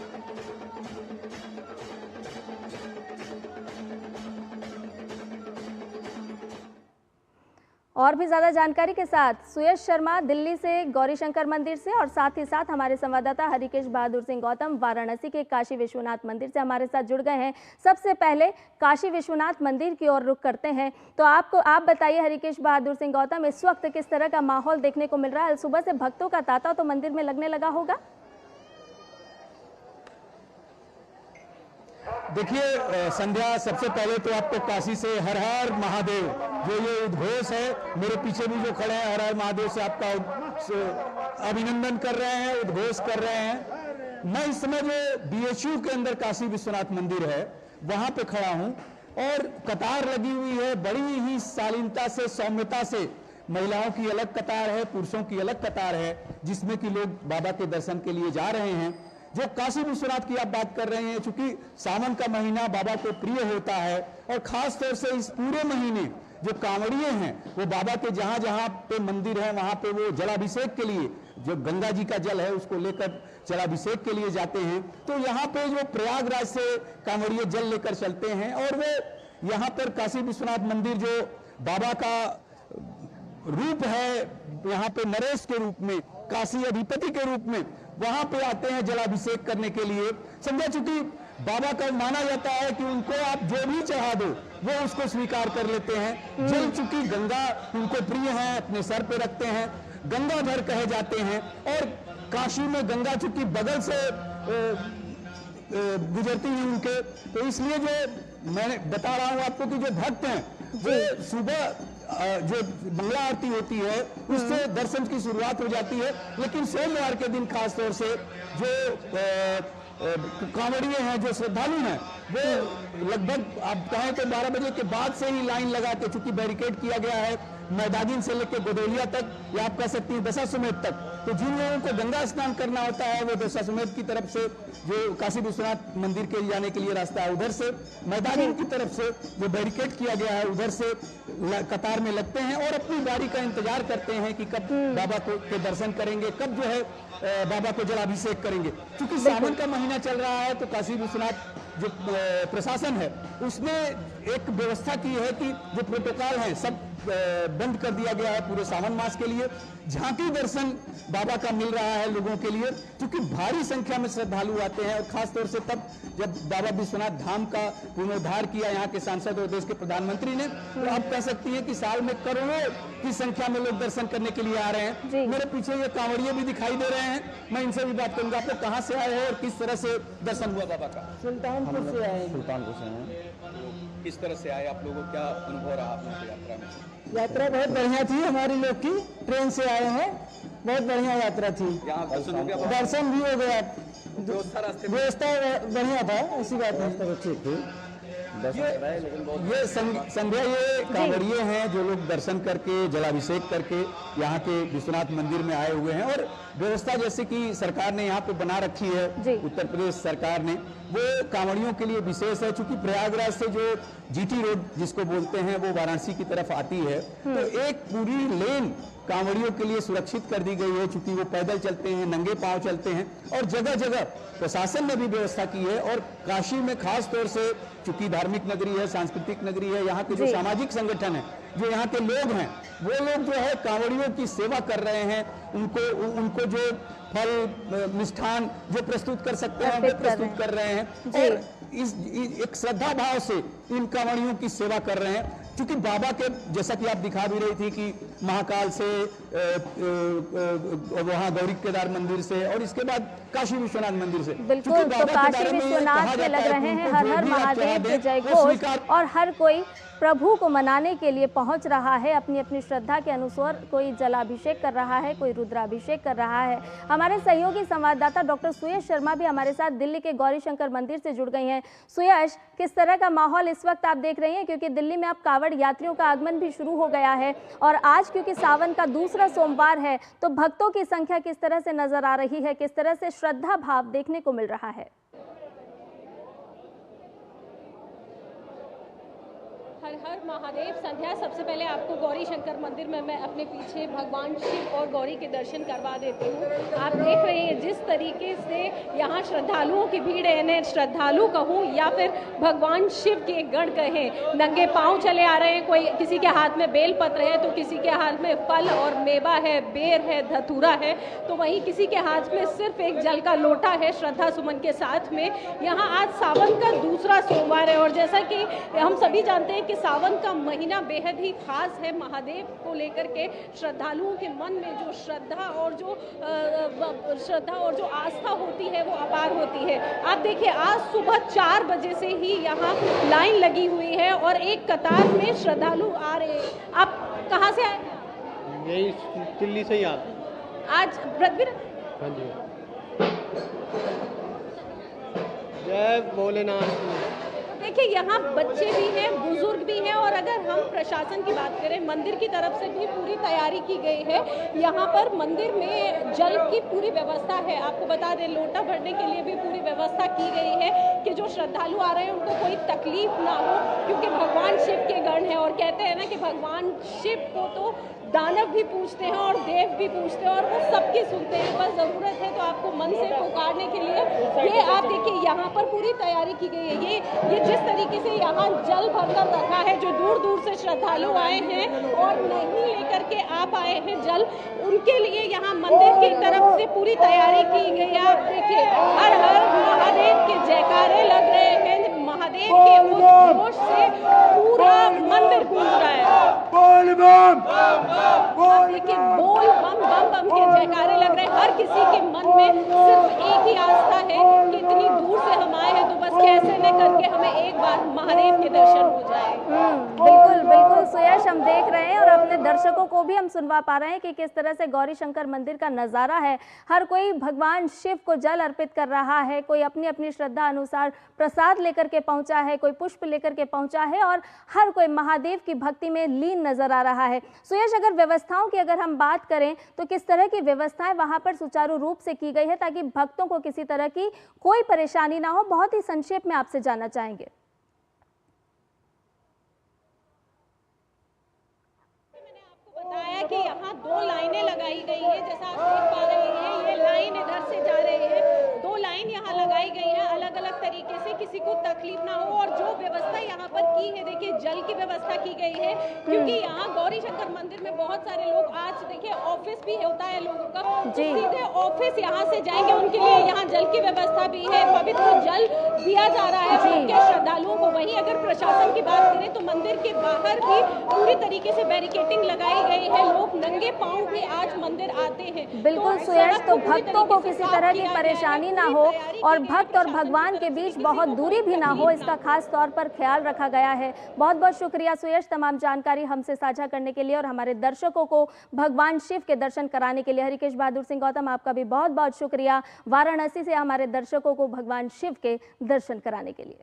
और भी ज़्यादा जानकारी के साथ सुयश शर्मा दिल्ली से गौरी शंकर मंदिर से और साथ ही साथ हमारे संवाददाता हरिकेश बहादुर सिंह गौतम वाराणसी के काशी विश्वनाथ मंदिर से हमारे साथ जुड़ गए हैं। सबसे पहले काशी विश्वनाथ मंदिर की ओर रुख करते हैं, तो आप बताइए हरिकेश बहादुर सिंह गौतम, इस वक्त किस तरह का माहौल देखने को मिल रहा है? सुबह से भक्तों का तांता तो मंदिर में लगने लगा होगा। देखिए संध्या, सबसे पहले तो आपको काशी से हर हर महादेव, जो ये उद्घोष है मेरे पीछे भी जो खड़े हैं, हर हर महादेव से आपका अभिनंदन कर रहे हैं, उद्घोष कर रहे हैं। मैं इस समय जो BHU के अंदर काशी विश्वनाथ मंदिर है वहां पे खड़ा हूं और कतार लगी हुई है बड़ी ही शालीनता से, सौम्यता से। महिलाओं की अलग कतार है, पुरुषों की अलग कतार है, जिसमें कि लोग बाबा के दर्शन के लिए जा रहे हैं। जो काशी विश्वनाथ की आप बात कर रहे हैं, चूंकि सावन का महीना बाबा को प्रिय होता है और खास तौर से इस पूरे महीने जो कांवड़िए हैं वो बाबा के जहां जहां पे मंदिर है वहां पे वो जलाभिषेक के लिए, जो गंगा जी का जल है उसको लेकर जलाभिषेक के लिए जाते हैं। तो यहाँ पे जो प्रयागराज से कांवड़िए जल लेकर चलते हैं और वो यहाँ पर काशी विश्वनाथ मंदिर जो बाबा का रूप है, यहाँ पे नरेश के रूप में, काशी अधिपति के रूप में वहां पे आते हैं जलाभिषेक करने के लिए। समझा, चूंकि बाबा का माना जाता है कि उनको आप जो भी चढ़ा दो वो उसको स्वीकार कर लेते हैं। जल चूंकि गंगा उनको प्रिय है, अपने सर पे रखते हैं, गंगाधर कहे जाते हैं। और काशी में गंगा चूंकि बगल से गुजरती है उनके, तो इसलिए जो मैं बता रहा हूं आपको कि जो भक्त हैं वो सुबह जो मंगला आरती होती है उससे दर्शन की शुरुआत हो जाती है। लेकिन सोमवार के दिन खास तौर से जो कांवड़िए हैं, जो श्रद्धालु हैं, वो लगभग आप कहें तो 12 बजे के बाद से ही लाइन लगा के, चूंकि बैरिकेड किया गया है मैदानी से लेकर गोदौलिया तक, या आप कह सकती हैं दशाश्वमेध तक, तो जिन लोगों को गंगा स्नान करना होता है वो दशाश्वमेध की तरफ से जो काशी विश्वनाथ मंदिर के जाने के लिए रास्ता है उधर से, मैदानी की तरफ से जो बैरिकेड किया गया है उधर से कतार में लगते हैं और अपनी गाड़ी का इंतजार करते हैं कि कब बाबा के दर्शन करेंगे, कब जो है बाबा को जलाभिषेक करेंगे। क्योंकि सावन का महीना चल रहा है तो काशी विश्वनाथ जो प्रशासन है उसने एक व्यवस्था की है कि जो प्रोटोकॉल है सब बंद कर दिया गया है पूरे सावन मास के लिए। झांकी दर्शन बाबा का मिल रहा है लोगों के लिए, क्योंकि भारी संख्या में श्रद्धालु आते हैं और खास तौर से तब जब बाबा विश्वनाथ धाम का पुनरुद्धार किया यहाँ के सांसद और देश के प्रधानमंत्री ने, तो आप कह सकती हैं कि साल में करोड़ों की संख्या में लोग दर्शन करने के लिए आ रहे हैं। मेरे पीछे ये कांवड़िए भी दिखाई दे रहे हैं, मैं इनसे भी बात करूंगा। आप लोग कहाँ से आए हैं और किस तरह से दर्शन हुआ बाबा का? सुल्तानपुर से आए। सुल्तानपुर से आए। किस तरह से आए आप लोगों, क्या अनुभव रहा आप लोगों की यात्रा में? यात्रा बहुत बढ़िया थी हमारी लोग की, ट्रेन से आए हैं, बहुत बढ़िया यात्रा थी। दर्शन भी हो गया, व्यवस्था बढ़िया था, ऐसी बात नहीं, ठीक थी। ये संध्या ये कांवड़िए हैं जो लोग दर्शन करके जलाभिषेक करके यहाँ के विश्वनाथ मंदिर में आए हुए हैं। और व्यवस्था जैसे कि सरकार ने यहाँ पे बना रखी है, उत्तर प्रदेश सरकार ने, वो कांवड़ियों के लिए विशेष है। चूंकि प्रयागराज से जो जीटी रोड जिसको बोलते हैं वो वाराणसी की तरफ आती है, तो एक पूरी लेन कांवड़ियों के लिए सुरक्षित कर दी गई है। चूंकि वो पैदल चलते हैं, नंगे पांव चलते हैं, और जगह जगह प्रशासन ने भी व्यवस्था की है। और काशी में खास तौर से चूंकि धार्मिक नगरी है, सांस्कृतिक नगरी है, यहाँ के जो सामाजिक संगठन है, जो यहाँ के लोग हैं, वो लोग जो है कांवड़ियों की सेवा कर रहे हैं। उनको जो फल मिष्ठान जो प्रस्तुत कर सकते हैं वो प्रस्तुत कर रहे हैं, और इस एक श्रद्धा भाव से इन कांवड़ियों की सेवा कर रहे हैं। क्योंकि बाबा के जैसा कि आप दिखा भी रही थी कि महाकाल से वहाँ गौरी केदार मंदिर से और इसके बाद काशी विश्वनाथ मंदिर से, बिल्कुल, तो काशी विश्वनाथ में लग रहे हैं हर हर महादेव के जयघोष, और हर कोई प्रभु को मनाने के लिए पहुंच रहा है। अपनी अपनी श्रद्धा के अनुसार कोई जलाभिषेक कर रहा है, कोई रुद्राभिषेक कर रहा है। हमारे सहयोगी संवाददाता डॉक्टर सुयश शर्मा भी हमारे साथ दिल्ली के गौरी शंकर मंदिर से जुड़ गई हैं। सुयश, किस तरह का माहौल इस वक्त आप देख रही हैं, क्योंकि दिल्ली में अब कावड़ यात्रियों का आगमन भी शुरू हो गया है, और आज क्योंकि सावन का दूसरा सोमवार है, तो भक्तों की संख्या किस तरह से नजर आ रही है, किस तरह से श्रद्धा भाव देखने को मिल रहा है? हर हर महादेव। संध्या, सबसे पहले आपको गौरी शंकर मंदिर में मैं अपने पीछे भगवान शिव और गौरी के दर्शन करवा देती हूँ। आप देख रहे हैं जिस तरीके से यहाँ श्रद्धालुओं की भीड़ है, इन्हें श्रद्धालु कहूँ या फिर भगवान शिव के गण कहें, नंगे पाँव चले आ रहे हैं। कोई किसी के हाथ में बेलपत्र है, तो किसी के हाथ में फल और मेवा है, बेर है, धतूरा है, तो वहीं किसी के हाथ में सिर्फ एक जल का लोटा है, श्रद्धा सुमन के साथ में। यहाँ आज सावन का दूसरा सोमवार है, और जैसा कि हम सभी जानते हैं कि सावन का महीना बेहद ही खास है। महादेव को लेकर के श्रद्धालुओं के मन में जो श्रद्धा और जो आस्था होती है वो अपार होती है। आप देखिए, आज सुबह 4 बजे से ही यहाँ लाइन लगी हुई है और एक कतार में श्रद्धालु आ रहे हैं। आप कहाँ से आए? यही दिल्ली से ही आते। आज ब्रदवीर, हाँ जी, जय भोलेनाथ। देखिए, यहाँ बच्चे भी हैं, बुजुर्ग भी हैं, और अगर हम प्रशासन की बात करें, मंदिर की तरफ से भी पूरी तैयारी की गई है। यहाँ पर मंदिर में जल की पूरी व्यवस्था है। आपको बता दें, लोटा भरने के लिए भी पूरी व्यवस्था की गई है कि जो श्रद्धालु आ रहे हैं उनको कोई तकलीफ ना हो, क्योंकि भगवान शिव के गण हैं, और कहते हैं ना कि भगवान शिव को तो दानव भी पूछते हैं और देव भी पूछते हैं, और वो सबकी सुनते हैं। बस ज़रूरत है तो आपको मन से पुकारने के लिए। ये आप देखिए, यहाँ पर पूरी तैयारी की गई है। ये जिस तरीके से यहाँ जल भरकर रखा है, जो दूर दूर से श्रद्धालु आए हैं और नहीं लेकर के आ पाए हैं जल, उनके लिए यहाँ मंदिर की तरफ से पूरी तैयारी की गई है। आप देखिए, हर हर महादेव के जयकारे लग रहे हैं। महादेव के उद्घोष से पूरा मंदिर गूंज रहा है। बोल बम देखिए, बोल बम बम बम के जयकारे लग रहे हैं। हर किसी के मन में सिर्फ एक ही आस्था है कि इतनी दूर से हम आए हैं, तो बस कैसे न करके हमें एक बार महादेव के दर्शन हो जाए। बिल्कुल बिल्कुल सुयश, हम देख रहे हैं और अपने दर्शकों को भी हम सुनवा पा रहे हैं कि किस तरह से गौरी शंकर मंदिर का नज़ारा है। हर कोई भगवान शिव को जल अर्पित कर रहा है, कोई अपनी अपनी श्रद्धा अनुसार प्रसाद लेकर के पहुंचा है, कोई पुष्प लेकर के पहुंचा है और हर कोई महादेव की भक्ति में लीन नजर आ रहा है। सुयश, अगर व्यवस्थाओं की अगर हम बात करें तो किस तरह की व्यवस्थाएं वहां पर सुचारू रूप से की गई है ताकि भक्तों को किसी तरह की कोई परेशानी ना हो? बहुत ही संक्षेप में आपसे जानना चाहेंगे। बताया कि यहाँ 2 लाइनें लगाई गई है, जैसा आप देख पा रहे हैं ये लाइन इधर से जा रहे हैं, 2 लाइन यहाँ लगाई गई है अलग अलग तरीके से, किसी को तकलीफ ना हो। और जो व्यवस्था यहाँ पर की है, देखिए जल की व्यवस्था की गई है क्योंकि यहाँ गौरी शंकर मंदिर में बहुत सारे लोग आज देखिए ऑफिस भी होता है लोगों का, सीधे ऑफिस यहाँ से जाएंगे, उनके लिए यहाँ जल की व्यवस्था भी है, पवित्र जल दिया जा रहा है उनके श्रद्धालुओं को। वहीं अगर प्रशासन की बात करें तो मंदिर के बाहर भी पूरी तरीके से बैरिकेटिंग लगाई गई है, लोग नंगे पांव भी आज मंदिर आते हैं। बिल्कुल सुयश, तो भक्तों को किसी तरह की परेशानी ना हो और भक्त और भगवान के बीच बहुत दूरी भी ना हो, इसका खास तौर पर ख्याल रखा गया है। बहुत बहुत शुक्रिया सुयश तमाम जानकारी हमसे साझा करने के लिए और हमारे दर्शकों को भगवान शिव के दर्शन कराने के लिए। हरिकेश बहादुर सिंह गौतम, आपका भी बहुत बहुत शुक्रिया वाराणसी से हमारे दर्शकों को भगवान शिव के दर्शन कराने के लिए।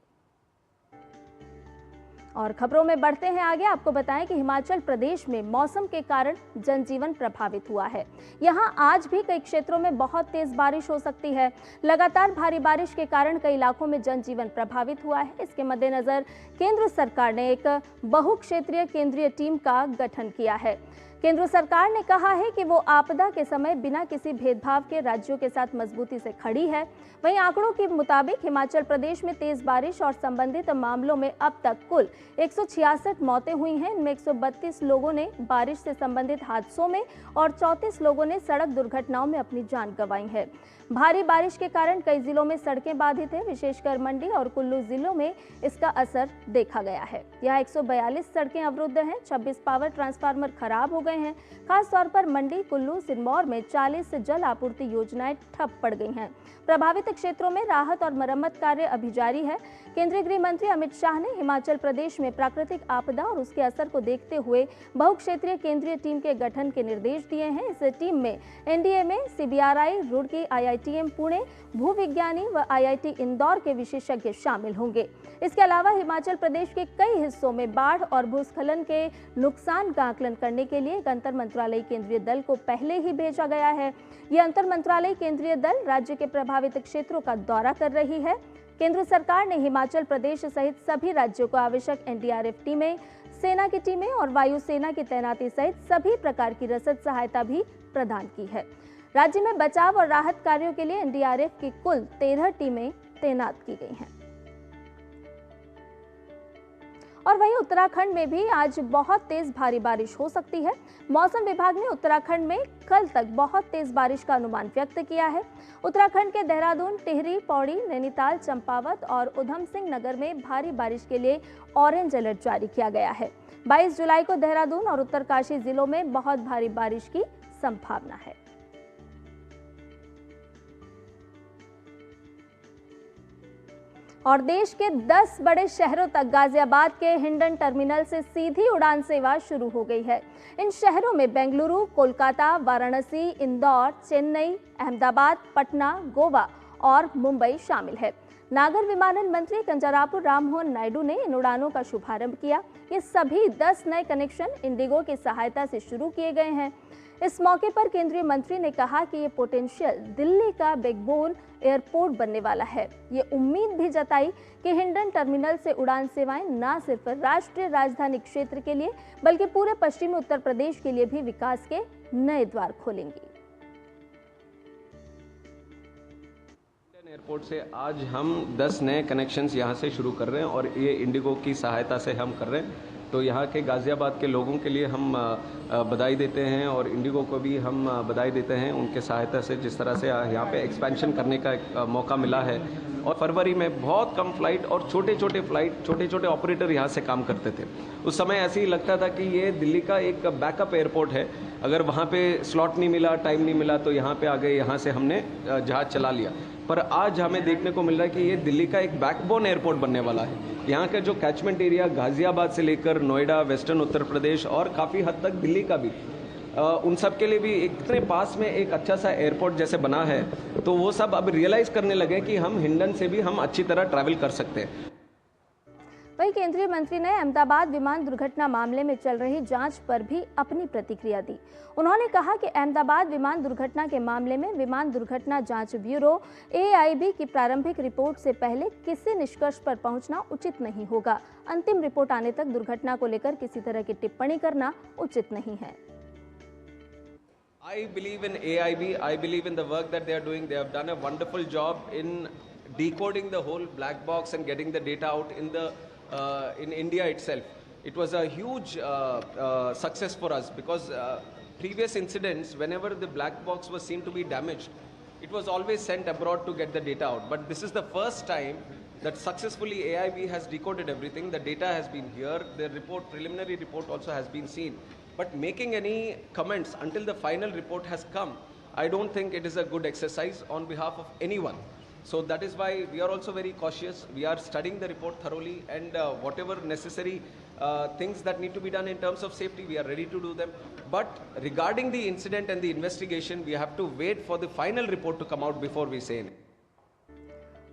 और खबरों में बढ़ते हैं आगे, आपको बताएं कि हिमाचल प्रदेश में मौसम के कारण जनजीवन प्रभावित हुआ है। यहां आज भी कई क्षेत्रों में बहुत तेज बारिश हो सकती है। लगातार भारी बारिश के कारण कई इलाकों में जनजीवन प्रभावित हुआ है। इसके मद्देनजर केंद्र सरकार ने एक बहुक्षेत्रीय केंद्रीय टीम का गठन किया है। केंद्र सरकार ने कहा है कि वो आपदा के समय बिना किसी भेदभाव के राज्यों के साथ मजबूती से खड़ी है। वहीं आंकड़ों के मुताबिक हिमाचल प्रदेश में तेज बारिश और संबंधित मामलों में अब तक कुल 166 मौतें हुई हैं। इनमें 132 लोगों ने बारिश से संबंधित हादसों में और 34 लोगों ने सड़क दुर्घटनाओं में अपनी जान गंवाई है। भारी बारिश के कारण कई जिलों में सड़कें बाधित हैं, विशेषकर मंडी और कुल्लू जिलों में इसका असर देखा गया है। यहाँ 142 सड़कें अवरुद्ध हैं, 26 पावर ट्रांसफार्मर खराब हो गए हैं। खास तौर पर मंडी, कुल्लू, सिरमौर में 40 जल आपूर्ति योजनाएं ठप पड़ गई हैं। प्रभावित क्षेत्रों में राहत और मरम्मत कार्य अभी जारी है। केंद्रीय गृह मंत्री अमित शाह ने हिमाचल प्रदेश में प्राकृतिक आपदा और उसके असर को देखते हुए बहुक्षेत्रीय केंद्रीय टीम के गठन के निर्देश दिए हैं। इस टीम में NDMA, CBRI, Roorkee, IITM Pune, भूविज्ञानी व आईआईटी इंदौर के विशेषज्ञ शामिल होंगे। इसके अलावा हिमाचल प्रदेश के कई हिस्सों में बाढ़ और भूस्खलन के नुकसान का आकलन करने के लिए एक अंतर मंत्रालयी केंद्रीय दल को पहले ही भेजा गया है। यह अंतर मंत्रालयी केंद्रीय दल राज्य के प्रभावित क्षेत्रों का दौरा कर रही है। केंद्र सरकार ने हिमाचल प्रदेश सहित सभी राज्यों को आवश्यक एनडीआरएफ टीमें, सेना की टीमें और वायुसेना की तैनाती सहित सभी प्रकार की रसद सहायता भी प्रदान की है। राज्य में बचाव और राहत कार्यों के लिए एनडीआरएफ की कुल 13 टीमें तैनात की गई हैं। और वहीं उत्तराखंड में भी आज बहुत तेज भारी बारिश हो सकती है। मौसम विभाग ने उत्तराखंड में कल तक बहुत तेज बारिश का अनुमान व्यक्त किया है। उत्तराखंड के देहरादून, टिहरी, पौड़ी, नैनीताल, चंपावत और उधम सिंह नगर में भारी बारिश के लिए ऑरेंज अलर्ट जारी किया गया है। 22 जुलाई को देहरादून और उत्तरकाशी जिलों में बहुत भारी बारिश की संभावना है। और देश के 10 बड़े शहरों तक गाजियाबाद के हिंडन टर्मिनल से सीधी उड़ान सेवा शुरू हो गई है। इन शहरों में बेंगलुरु, कोलकाता, वाराणसी, इंदौर, चेन्नई, अहमदाबाद, पटना, गोवा और मुंबई शामिल है। नागर विमानन मंत्री कंजरापुर राममोहन नायडू ने इन उड़ानों का शुभारंभ किया। ये सभी 10 नए कनेक्शन इंडिगो की सहायता से शुरू किए गए हैं। इस मौके पर केंद्रीय मंत्री ने कहा कि ये पोटेंशियल दिल्ली का बैकबोन एयरपोर्ट बनने वाला है। ये उम्मीद भी जताई कि हिंडन टर्मिनल से उड़ान सेवाएं न सिर्फ राष्ट्रीय राजधानी क्षेत्र के लिए बल्कि पूरे पश्चिमी उत्तर प्रदेश के लिए भी विकास के नए द्वार खोलेंगी। एयरपोर्ट से आज हम 10 नए कनेक्शंस यहाँ से शुरू कर रहे हैं और ये इंडिगो की सहायता से हम कर रहे हैं। तो यहाँ के गाज़ियाबाद के लोगों के लिए हम बधाई देते हैं और इंडिगो को भी हम बधाई देते हैं उनके सहायता से जिस तरह से यहाँ पे एक्सपेंशन करने का एक मौका मिला है। और फरवरी में बहुत कम फ्लाइट और छोटे छोटे ऑपरेटर यहाँ से काम करते थे। उस समय ऐसे ही लगता था कि ये दिल्ली का एक बैकअप एयरपोर्ट है, अगर वहाँ पे स्लॉट नहीं मिला, टाइम नहीं मिला तो यहाँ पे आ गए, यहाँ से हमने जहाज़ चला लिया। पर आज हमें देखने को मिल रहा है कि ये दिल्ली का एक बैकबोन एयरपोर्ट बनने वाला है। यहाँ का जो कैचमेंट एरिया गाजियाबाद से लेकर नोएडा, वेस्टर्न उत्तर प्रदेश और काफ़ी हद तक दिल्ली का भी, उन सब के लिए भी इतने पास में एक अच्छा सा एयरपोर्ट जैसे बना है, तो वो सब अब रियलाइज़ करने लगे कि हम हिंडन से भी हम अच्छी तरह ट्रैवल कर सकते हैं। वहीं केंद्रीय मंत्री ने अहमदाबाद विमान दुर्घटना मामले में चल रही जांच पर भी अपनी प्रतिक्रिया दी। उन्होंने कहा कि अहमदाबाद विमान दुर्घटना के मामले में विमान दुर्घटना जांच ब्यूरो AIB की प्रारंभिक रिपोर्ट से पहले किसी निष्कर्ष पर पहुंचना उचित नहीं होगा। अंतिम रिपोर्ट आने तक दुर्घटना को लेकर किसी तरह की टिप्पणी करना उचित नहीं है। I believe in AIB. I believe in the work that they are doing. They have done a wonderful job in decoding the whole black box and getting the data out in India itself. It was a huge success for us because previous incidents, whenever the black box was seen to be damaged, it was always sent abroad to get the data out. But this is the first time that successfully AIB has decoded everything. The data has been here. The report, preliminary report also has been seen. But making any comments until the final report has come, I don't think it is a good exercise on behalf of anyone. So that is why we are also very cautious. We are studying the report thoroughly, and whatever necessary things that need to be done in terms of safety, we are ready to do them. But regarding the incident and the investigation, we have to wait for the final report to come out before we say anything.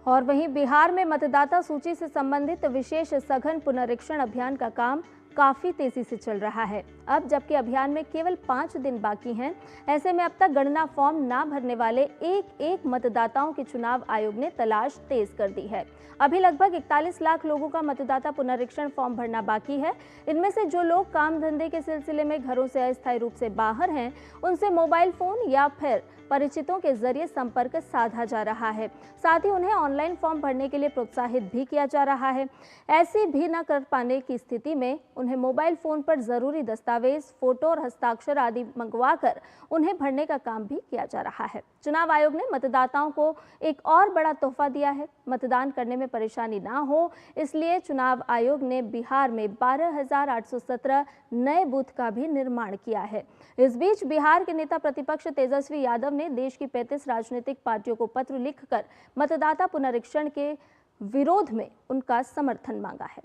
और वहीं बिहार में मतदाता सूची से संबंधित विशेष सघन पुनरीक्षण अभियान का काम काफी तेजी से चल रहा है। अब जबकि अभियान में केवल 5 दिन बाकी हैं, ऐसे में अब तक गणना फॉर्म ना भरने वाले एक मतदाताओं की चुनाव आयोग ने तलाश तेज कर दी है। अभी लगभग 41 लाख लोगों का मतदाता पुनरीक्षण फॉर्म भरना बाकी है। इनमें से जो लोग काम धंधे के सिलसिले में घरों से अस्थायी रूप से बाहर हैं, उनसे मोबाइल फोन या फिर परिचितों के जरिए संपर्क साधा जा रहा है। साथ ही उन्हें ऑनलाइन फॉर्म भरने के लिए प्रोत्साहित भी किया जा रहा है। ऐसी भी न कर पाने की स्थिति में उन्हें मोबाइल फोन पर जरूरी दस्तावेज, फोटो और हस्ताक्षर आदि मंगवाकर उन्हें भरने का काम भी किया जा रहा है। चुनाव आयोग ने मतदाताओं को एक और बड़ा तोहफा दिया है। मतदान करने में परेशानी ना हो, इसलिए चुनाव आयोग ने बिहार में 12,817 नए बूथ का भी निर्माण किया है। इस बीच बिहार के नेता प्रतिपक्ष तेजस्वी यादव ने देश की 35 राजनीतिक पार्टियों को पत्र लिखकर मतदाता पुनरीक्षण के विरोध में उनका समर्थन मांगा है।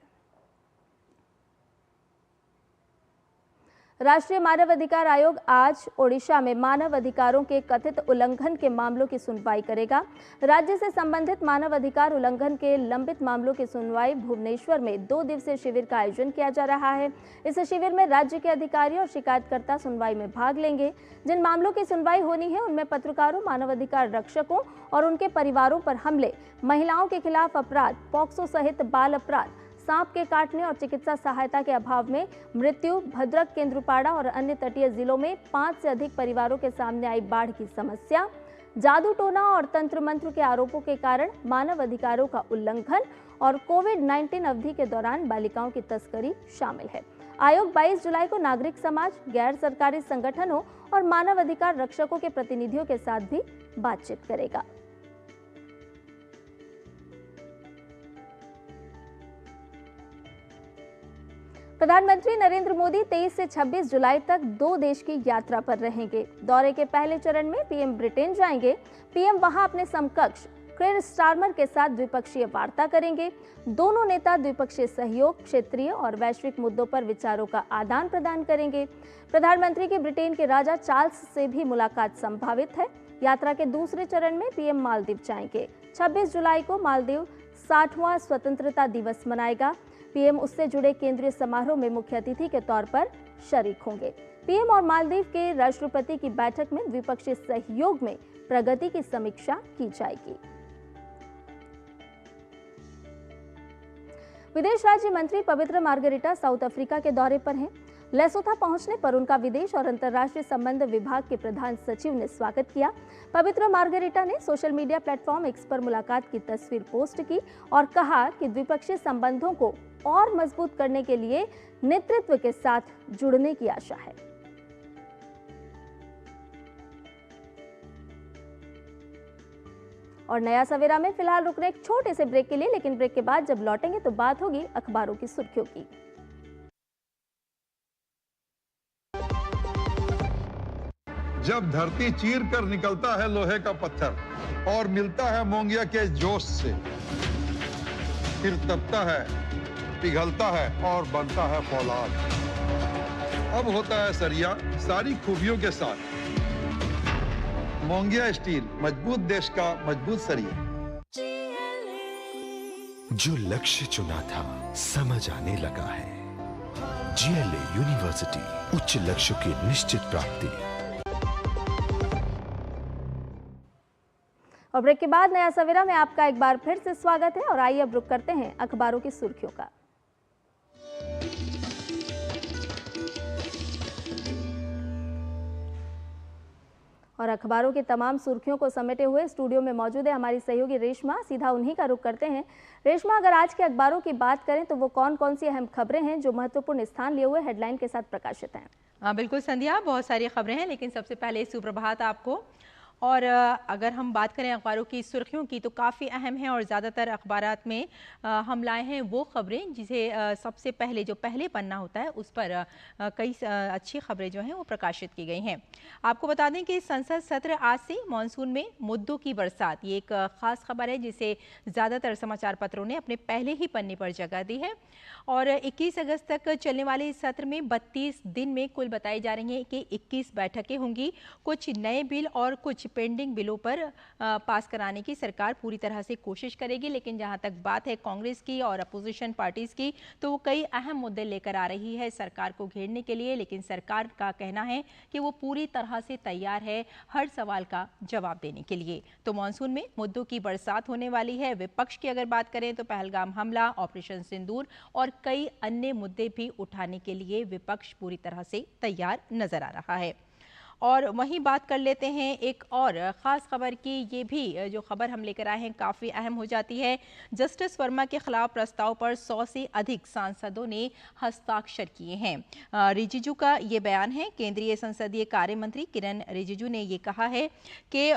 राष्ट्रीय मानव अधिकार आयोग आज ओडिशा में मानव अधिकारों के कथित उल्लंघन के मामलों की सुनवाई करेगा। राज्य से संबंधित मानव अधिकार उल्लंघन के लंबित मामलों की सुनवाई भुवनेश्वर में 2 दिवसीय शिविर का आयोजन किया जा रहा है। इस शिविर में राज्य के अधिकारी और शिकायतकर्ता सुनवाई में भाग लेंगे। जिन मामलों की सुनवाई होनी है उनमें पत्रकारों, मानवाधिकार रक्षकों और उनके परिवारों पर हमले, महिलाओं के खिलाफ अपराध, पॉक्सो सहित बाल अपराध, सांप के काटने और चिकित्सा सहायता के अभाव में मृत्यु, भद्रक, केंद्रपाड़ा और अन्य तटीय जिलों में 5 से अधिक परिवारों के सामने आई बाढ़ की समस्या, जादू टोना और तंत्र मंत्र के आरोपों के कारण मानव अधिकारों का उल्लंघन और कोविड-19 अवधि के दौरान बालिकाओं की तस्करी शामिल है। आयोग 22 जुलाई को नागरिक समाज, गैर सरकारी संगठनों और मानव अधिकार रक्षकों के प्रतिनिधियों के साथ भी बातचीत करेगा। प्रधानमंत्री नरेंद्र मोदी 23 से 26 जुलाई तक 2 देश की यात्रा पर रहेंगे। दौरे के पहले चरण में पीएम ब्रिटेन जाएंगे। पीएम वहां अपने समकक्ष किर स्टारमर के साथ द्विपक्षीय वार्ता करेंगे। दोनों नेता द्विपक्षीय सहयोग, क्षेत्रीय और वैश्विक मुद्दों पर विचारों का आदान प्रदान करेंगे। प्रधानमंत्री की ब्रिटेन के राजा चार्ल्स से भी मुलाकात संभावित है। यात्रा के दूसरे चरण में पीएम मालदीव जाएंगे। 26 जुलाई को मालदीव 60वां स्वतंत्रता दिवस मनाएगा। पीएम उससे जुड़े केंद्रीय समारोह में मुख्य अतिथि के तौर पर शरीक होंगे। पीएम और मालदीव के राष्ट्रपति की बैठक में द्विपक्षीय सहयोग में प्रगति की समीक्षा की जाएगी। विदेश राज्य मंत्री पवित्र मार्गरिटा साउथ अफ्रीका के दौरे पर हैं। लेसोथा पहुंचने पर उनका विदेश और अंतर्राष्ट्रीय संबंध विभाग के प्रधान सचिव ने स्वागत किया। पवित्र मार्गरिटा ने सोशल मीडिया प्लेटफॉर्म एक्स पर मुलाकात की तस्वीर पोस्ट की और कहा कि द्विपक्षीय संबंधों को और मजबूत करने के लिए नेतृत्व के साथ जुड़ने की आशा है। और नया सवेरा में फिलहाल रुकने एक छोटे से ब्रेक के लिए, लेकिन ब्रेक के बाद जब लौटेंगे तो बात होगी अखबारों की सुर्खियों की। जब धरती चीर कर निकलता है लोहे का पत्थर और मिलता है मोंगिया के जोश से, फिर तपता है, पिघलता है और बनता है फौलाद। अब होता है सरिया सारी खूबियों के साथ। मोंगिया स्टील, मजबूत देश का मजबूत सरिया। जो लक्ष्य चुना था समझ आने लगा है। GLA यूनिवर्सिटी, उच्च लक्ष्य की निश्चित प्राप्ति। और ब्रेक के बाद नया सवेरा में आपका एक बार फिर से स्वागत है और आइए अब रुक करते हैं अखबारों की सुर्खियों का। और अखबारों की तमाम सुर्खियों को समेटे हुए स्टूडियो में मौजूद है हमारी सहयोगी रेशमा। सीधा उन्हीं का रुख करते हैं। रेशमा, अगर आज के अखबारों की बात करें तो वो कौन कौन सी अहम खबरें हैं जो महत्वपूर्ण स्थान लिए हुए हेडलाइन के साथ प्रकाशित हैं? हाँ बिल्कुल संध्या, बहुत सारी खबरें हैं, लेकिन सबसे पहले सुप्रभात आपको। और अगर हम बात करें अखबारों की सुर्खियों की तो काफ़ी अहम है और ज़्यादातर अखबारात में हम लाए हैं वो खबरें जिसे सबसे पहले जो पहले पन्ना होता है उस पर कई अच्छी खबरें जो हैं वो प्रकाशित की गई हैं। आपको बता दें कि संसद सत्र आज से, मॉनसून में मुद्दों की बरसात, ये एक ख़ास खबर है जिसे ज़्यादातर समाचार पत्रों ने अपने पहले ही पन्ने पर जगह दी है। और 21 अगस्त तक चलने वाले इस सत्र में 32 दिन में कुल बताई जा रही हैं कि 21 बैठकें होंगी। कुछ नए बिल और कुछ पेंडिंग बिलों पर पास कराने की सरकार पूरी तरह से कोशिश करेगी, लेकिन जहां तक बात है कांग्रेस की और अपोजिशन पार्टीज की तो वो कई अहम मुद्दे लेकर आ रही है सरकार को घेरने के लिए, लेकिन सरकार का कहना है कि वो पूरी तरह से तैयार है हर सवाल का जवाब देने के लिए। तो मॉनसून में मुद्दों की बरसात होने वाली है। विपक्ष की अगर बात करें तो पहलगाम हमला, ऑपरेशन सिंदूर और कई अन्य मुद्दे भी उठाने के लिए विपक्ष पूरी तरह से तैयार नजर आ रहा है। और वहीं बात कर लेते हैं एक और ख़ास खबर की। ये भी जो खबर हम लेकर आए हैं काफ़ी अहम हो जाती है। जस्टिस वर्मा के खिलाफ प्रस्ताव पर 100 से अधिक सांसदों ने हस्ताक्षर किए हैं। रिजिजू का ये बयान है। केंद्रीय संसदीय कार्य मंत्री किरण रिजिजू ने ये कहा है कि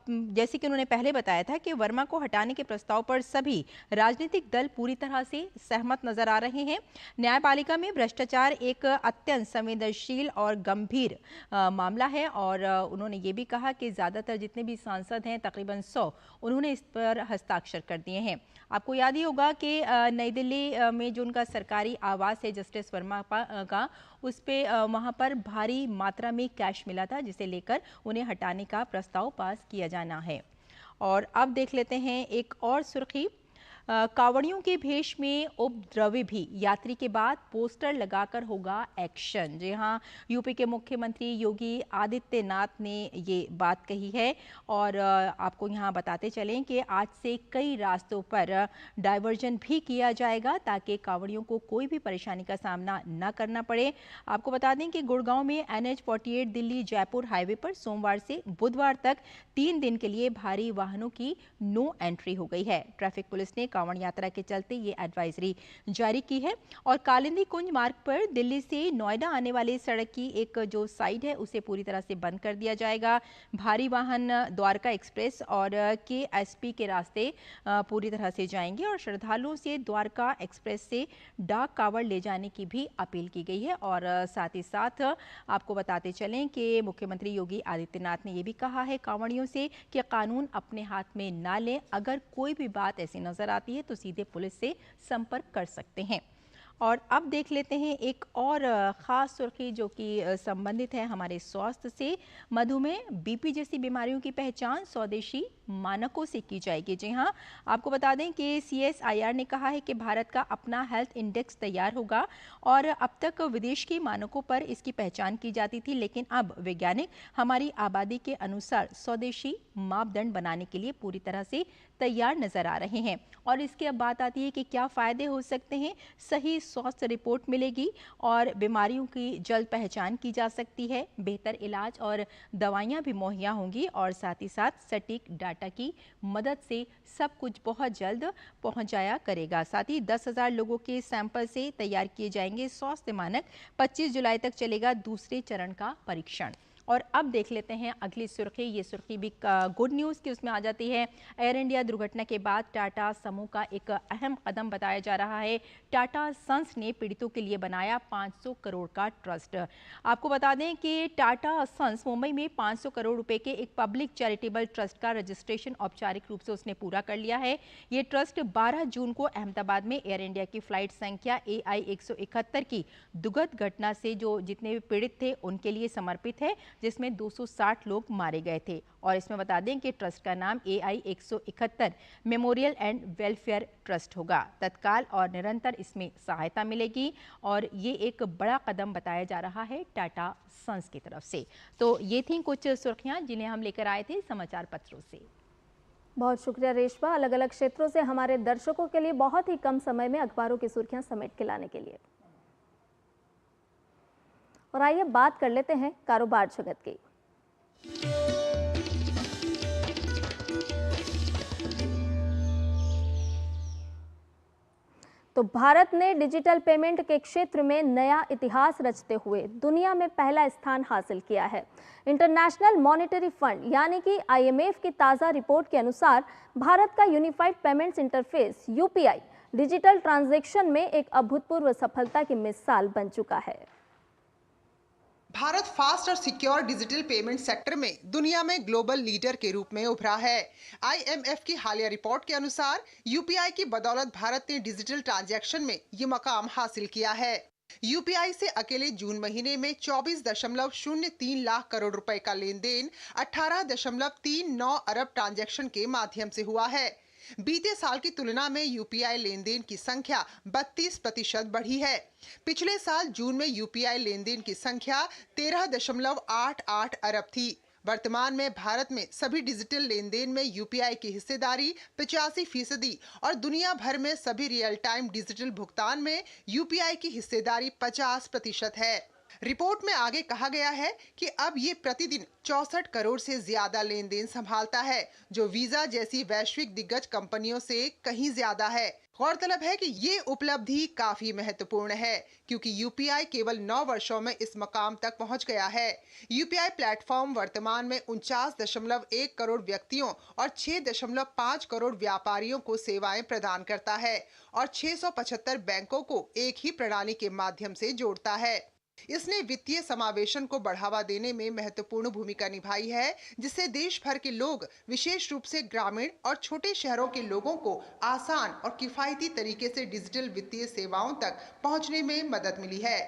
जैसे कि उन्होंने पहले बताया था कि वर्मा को हटाने के प्रस्ताव पर सभी राजनीतिक दल पूरी तरह से सहमत नजर आ रहे हैं। न्यायपालिका में भ्रष्टाचार एक अत्यंत संवेदनशील और गंभीर मामला है और उन्होंने ये भी कहा कि ज़्यादातर जितने भी सांसद हैं तकरीबन 100 उन्होंने इस पर हस्ताक्षर कर दिए हैं। आपको याद ही होगा कि नई दिल्ली में जो उनका सरकारी आवास है जस्टिस वर्मा का, उस पे वहाँ पर भारी मात्रा में कैश मिला था जिसे लेकर उन्हें हटाने का प्रस्ताव पास किया जाना है। और अब देख लेते हैं एक और सुर्खी। कांवड़ियों के भेष में उपद्रवी भी, यात्री के बाद पोस्टर लगाकर होगा एक्शन। जी हाँ, यूपी के मुख्यमंत्री योगी आदित्यनाथ ने ये बात कही है। और आपको यहाँ बताते चलें कि आज से कई रास्तों पर डायवर्जन भी किया जाएगा ताकि कांवड़ियों को कोई भी परेशानी का सामना न करना पड़े। आपको बता दें कि गुड़गांव में NH-48 दिल्ली जयपुर हाईवे पर सोमवार से बुधवार तक 3 दिन के लिए भारी वाहनों की नो एंट्री हो गई है। ट्रैफिक पुलिस ने कांवड़ यात्रा के चलते ये एडवाइजरी जारी की है। और कालिंदी कुंज मार्ग पर दिल्ली से नोएडा आने वाली सड़क की एक जो साइड है उसे पूरी तरह से बंद कर दिया जाएगा। भारी वाहन द्वारका एक्सप्रेस और KSP के रास्ते पूरी तरह से जाएंगे और श्रद्धालुओं से द्वारका एक्सप्रेस से डाक कावड़ ले जाने की भी अपील की गई है। और साथ ही साथ आपको बताते चलें कि मुख्यमंत्री योगी आदित्यनाथ ने यह भी कहा है कांवड़ियों से कि कानून अपने हाथ में ना लें। अगर कोई भी बात ऐसी नजर आती है तो सीधे पुलिस से संपर्क कर सकते हैं। और अब देख लेते हैं एक और ख़ास सुर्खी जो कि संबंधित है हमारे स्वास्थ्य से। मधुमेह, BP जैसी बीमारियों की पहचान स्वदेशी मानकों से की जाएगी। जी हाँ, आपको बता दें कि CSIR ने कहा है कि भारत का अपना हेल्थ इंडेक्स तैयार होगा और अब तक विदेश के मानकों पर इसकी पहचान की जाती थी, लेकिन अब वैज्ञानिक हमारी आबादी के अनुसार स्वदेशी मापदंड बनाने के लिए पूरी तरह से तैयार नजर आ रहे हैं। और इसकी अब बात आती है कि क्या फ़ायदे हो सकते हैं। सही स्वास्थ्य रिपोर्ट मिलेगी और बीमारियों की जल्द पहचान की जा सकती है। बेहतर इलाज और दवाइयाँ भी मुहैया होंगी और साथ ही साथ सटीक डाटा की मदद से सब कुछ बहुत जल्द पहुँच जाया करेगा। साथ ही 10,000 लोगों के सैंपल से तैयार किए जाएंगे स्वास्थ्य मानक। 25 जुलाई तक चलेगा दूसरे चरण का परीक्षण। और अब देख लेते हैं अगली सुर्खी। ये सुर्खी भी गुड न्यूज़ की उसमें आ जाती है। एयर इंडिया दुर्घटना के बाद टाटा समूह का एक अहम कदम बताया जा रहा है। टाटा सन्स ने पीड़ितों के लिए बनाया 500 करोड़ का ट्रस्ट। आपको बता दें कि टाटा सन्स मुंबई में 500 करोड़ रुपए के एक पब्लिक चैरिटेबल ट्रस्ट का रजिस्ट्रेशन औपचारिक रूप से उसने पूरा कर लिया है। ये ट्रस्ट 12 जून को अहमदाबाद में एयर इंडिया की फ्लाइट संख्या AI 171 की दुखद घटना से जो जितने भी पीड़ित थे उनके लिए समर्पित है, जिसमें 260 लोग मारे गए थे। और इसमें बता दें कि ट्रस्ट का नाम AI 171 memorial and welfare trust होगा। तत्काल और निरंतर इसमें सहायता मिलेगी और ये एक बड़ा कदम बताया जा रहा है टाटा सन्स की तरफ से। तो ये थी कुछ सुर्खियां जिन्हें हम लेकर आए थे समाचार पत्रों से। बहुत शुक्रिया रेशमा, अलग अलग क्षेत्रों से हमारे दर्शकों के लिए बहुत ही कम समय में अखबारों की सुर्खियां समेट के लाने के लिए। और आइए बात कर लेते हैं कारोबार जगत की। तो भारत ने डिजिटल पेमेंट के क्षेत्र में नया इतिहास रचते हुए दुनिया में पहला स्थान हासिल किया है। इंटरनेशनल मॉनेटरी फंड यानी कि IMF की ताज़ा रिपोर्ट के अनुसार भारत का unified payments interface UPI digital transaction में एक अभूतपूर्व सफलता की मिसाल बन चुका है। भारत फास्ट और सिक्योर डिजिटल पेमेंट सेक्टर में दुनिया में ग्लोबल लीडर के रूप में उभरा है। IMF की हालिया रिपोर्ट के अनुसार UPI की बदौलत भारत ने डिजिटल ट्रांजैक्शन में ये मकाम हासिल किया है। UPI से अकेले जून महीने में 24.03 लाख करोड़ रुपए का लेन देन 18.39 अरब ट्रांजैक्शन के माध्यम से हुआ है। बीते साल की तुलना में UPI लेन देन की संख्या 32% बढ़ी है। पिछले साल जून में UPI लेन देन की संख्या 13.88 अरब थी। वर्तमान में भारत में सभी डिजिटल लेन देन में UPI की हिस्सेदारी 85% और दुनिया भर में सभी रियल टाइम डिजिटल भुगतान में UPI की हिस्सेदारी 50% है। रिपोर्ट में आगे कहा गया है कि अब ये प्रतिदिन 64 करोड़ से ज्यादा लेन देन संभालता है, जो वीजा जैसी वैश्विक दिग्गज कंपनियों से कहीं ज्यादा है। गौरतलब है कि ये उपलब्धि काफी महत्वपूर्ण है क्योंकि UPI केवल 9 वर्षों में इस मकाम तक पहुंच गया है। UPI प्लेटफॉर्म वर्तमान में 49.1 करोड़ व्यक्तियों और 6.5 करोड़ व्यापारियों को सेवाएं प्रदान करता है और 675 बैंकों को एक ही प्रणाली के माध्यम से जोड़ता है। इसने वित्तीय समावेशन को बढ़ावा देने में महत्वपूर्ण भूमिका निभाई है, जिससे देश भर के लोग, विशेष रूप से ग्रामीण और छोटे शहरों के लोगों को आसान और किफायती तरीके से डिजिटल वित्तीय सेवाओं तक पहुंचने में मदद मिली है।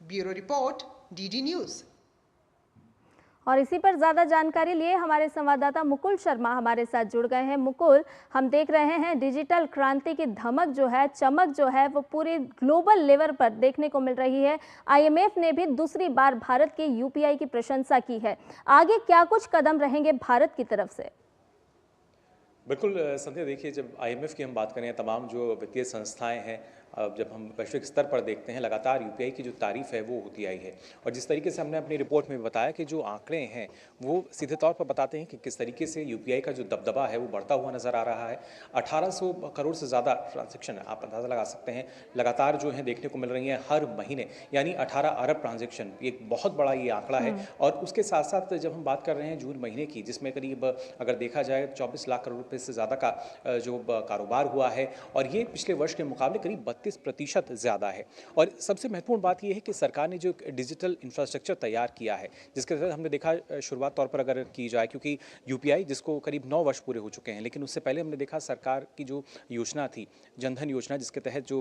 Bureau report, DD news. और इसी पर ज़्यादा जानकारी लिए हमारे संवाददाता मुकुल शर्मा हमारे साथ जुड़ गए हैं। मुकुल, हम देख रहे हैं डिजिटल क्रांति की धमक जो है, चमक जो है, वो पूरे ग्लोबल लेवल पर देखने को मिल रही है। IMF ने भी दूसरी बार भारत के UPI की प्रशंसा की है। आगे क्या कुछ कदम रहेंगे भारत की तरफ से? बिल्कुल संध्या, देखिए, जब IMF की हम बात करें, तमाम जो वित्तीय संस्थाएं हैं, जब हम वैश्विक स्तर पर देखते हैं, लगातार UPI की जो तारीफ है वो होती आई है। और जिस तरीके से हमने अपनी रिपोर्ट में बताया कि जो आंकड़े हैं वो सीधे तौर पर बताते हैं कि किस तरीके से UPI का जो दबदबा है वो बढ़ता हुआ नज़र आ रहा है। 1800 करोड़ से ज़्यादा ट्रांजेक्शन आप अंदाज़ा लगा सकते हैं लगातार जो है देखने को मिल रही हैं हर महीने, यानी 18 अरब ट्रांजेक्शन, एक बहुत बड़ा ये आंकड़ा है। और उसके साथ साथ जब हम बात कर रहे हैं जून महीने की, जिसमें करीब अगर देखा जाए 24 लाख करोड़ रुपये से ज़्यादा का जो कारोबार हुआ है, और ये पिछले वर्ष के मुकाबले करीब 32% ज़्यादा है। और सबसे महत्वपूर्ण बात यह है कि सरकार ने जो डिजिटल इंफ्रास्ट्रक्चर तैयार किया है, जिसके तहत हमने देखा शुरुआत तौर पर अगर की जाए, क्योंकि UPI जिसको करीब 9 वर्ष पूरे हो चुके हैं, लेकिन उससे पहले हमने देखा सरकार की जो योजना थी, जनधन योजना, जिसके तहत जो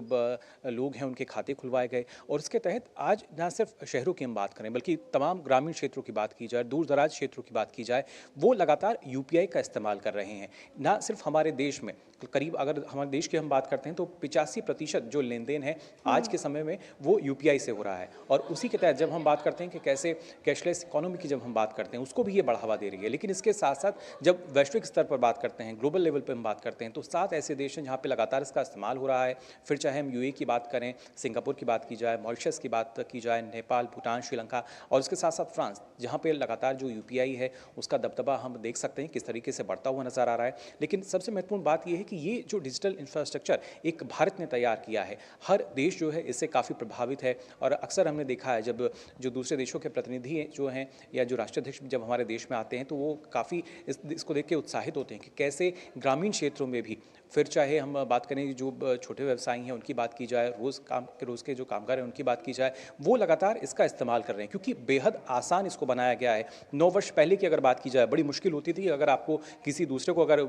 लोग हैं उनके खाते खुलवाए गए। और उसके तहत आज न सिर्फ शहरों की हम बात करें बल्कि तमाम ग्रामीण क्षेत्रों की बात की जाए, दूर दराज क्षेत्रों की बात की जाए, वो लगातार UPI का इस्तेमाल कर रहे हैं। ना सिर्फ हमारे देश में, करीब अगर हमारे देश की हम बात करते हैं तो 85% जो लेन देन है आज के समय में वो UPI से हो रहा है। और उसी के तहत जब हम बात करते हैं कि कैसे कैशलेस इकोनॉमी की जब हम बात करते हैं, उसको भी ये बढ़ावा दे रही है। लेकिन इसके साथ साथ जब वैश्विक स्तर पर बात करते हैं, ग्लोबल लेवल पर हम बात करते हैं, तो 7 ऐसे देश हैं जहाँ पे लगातार इसका इस्तेमाल हो रहा है। फिर चाहे हम UAE की बात करें, सिंगापुर की बात की जाए, मॉरिशस की बात की जाए, नेपाल, भूटान, श्रीलंका, और उसके साथ साथ फ्रांस, जहाँ पे लगातार जो UPI है उसका दबदबा हम देख सकते हैं किस तरीके से बढ़ता हुआ नजर आ रहा है। लेकिन सबसे महत्वपूर्ण बात यह है कि ये जो डिजिटल इंफ्रास्ट्रक्चर एक भारत ने तैयार किया है, हर देश जो है इससे काफ़ी प्रभावित है। और अक्सर हमने देखा है जब जो दूसरे देशों के प्रतिनिधि जो हैं या जो राष्ट्राध्यक्ष जब हमारे देश में आते हैं तो वो काफ़ी इसको देख के उत्साहित होते हैं कि कैसे ग्रामीण क्षेत्रों में भी, फिर चाहे हम बात करें जो छोटे व्यवसायी हैं उनकी बात की जाए, रोज़ के जो कामगार हैं उनकी बात की जाए, वो लगातार इसका इस्तेमाल कर रहे हैं क्योंकि बेहद आसान इसको बनाया गया है। 9 वर्ष पहले की अगर बात की जाए, बड़ी मुश्किल होती थी अगर आपको किसी दूसरे को अगर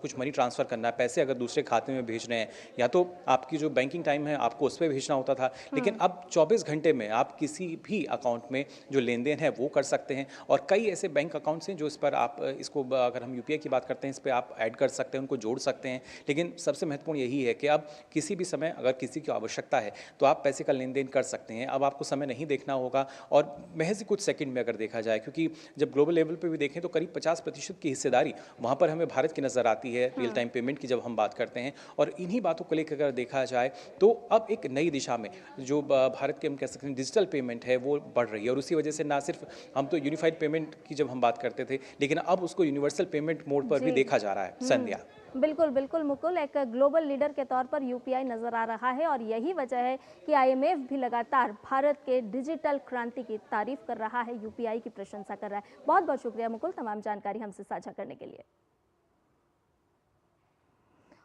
कुछ मनी ट्रांसफ़र करना है, पैसे अगर दूसरे खाते में भेज रहे हैं, या तो आपकी जो बैंकिंग टाइम है आपको उस पर भेजना होता था, लेकिन अब 24 घंटे में आप किसी भी अकाउंट में जो लेन देन है वो कर सकते हैं। और कई ऐसे बैंक अकाउंट्स हैं जो इस पर आप इसको, अगर हम UPI की बात करते हैं, इस पर आप ऐड कर सकते हैं, उनको जोड़ सकते हैं। लेकिन सबसे महत्वपूर्ण यही है कि अब किसी भी समय अगर किसी की आवश्यकता है तो आप पैसे का लेन देन कर सकते हैं। अब आपको समय नहीं देखना होगा और महज ही कुछ सेकंड में अगर देखा जाए, क्योंकि जब ग्लोबल लेवल पे भी देखें तो करीब 50% की हिस्सेदारी वहाँ पर हमें भारत की नज़र आती है रियल टाइम पेमेंट की जब हम बात करते हैं। और इन्हीं बातों को लेकर अगर देखा जाए तो अब एक नई दिशा में जो भारत के हम कह सकते हैं डिजिटल पेमेंट है वो बढ़ रही है। और उसी वजह से ना सिर्फ हम तो यूनिफाइड पेमेंट की जब हम बात करते थे, लेकिन अब उसको यूनिवर्सल पेमेंट मोड पर भी देखा जा रहा है। संध्या, बिल्कुल बिल्कुल मुकुल, एक ग्लोबल लीडर के तौर पर UPI नजर आ रहा है और यही वजह है कि IMF भी लगातार भारत के डिजिटल क्रांति की तारीफ कर रहा है, UPI की प्रशंसा कर रहा है। बहुत बहुत शुक्रिया मुकुल तमाम जानकारी हमसे साझा करने के लिए।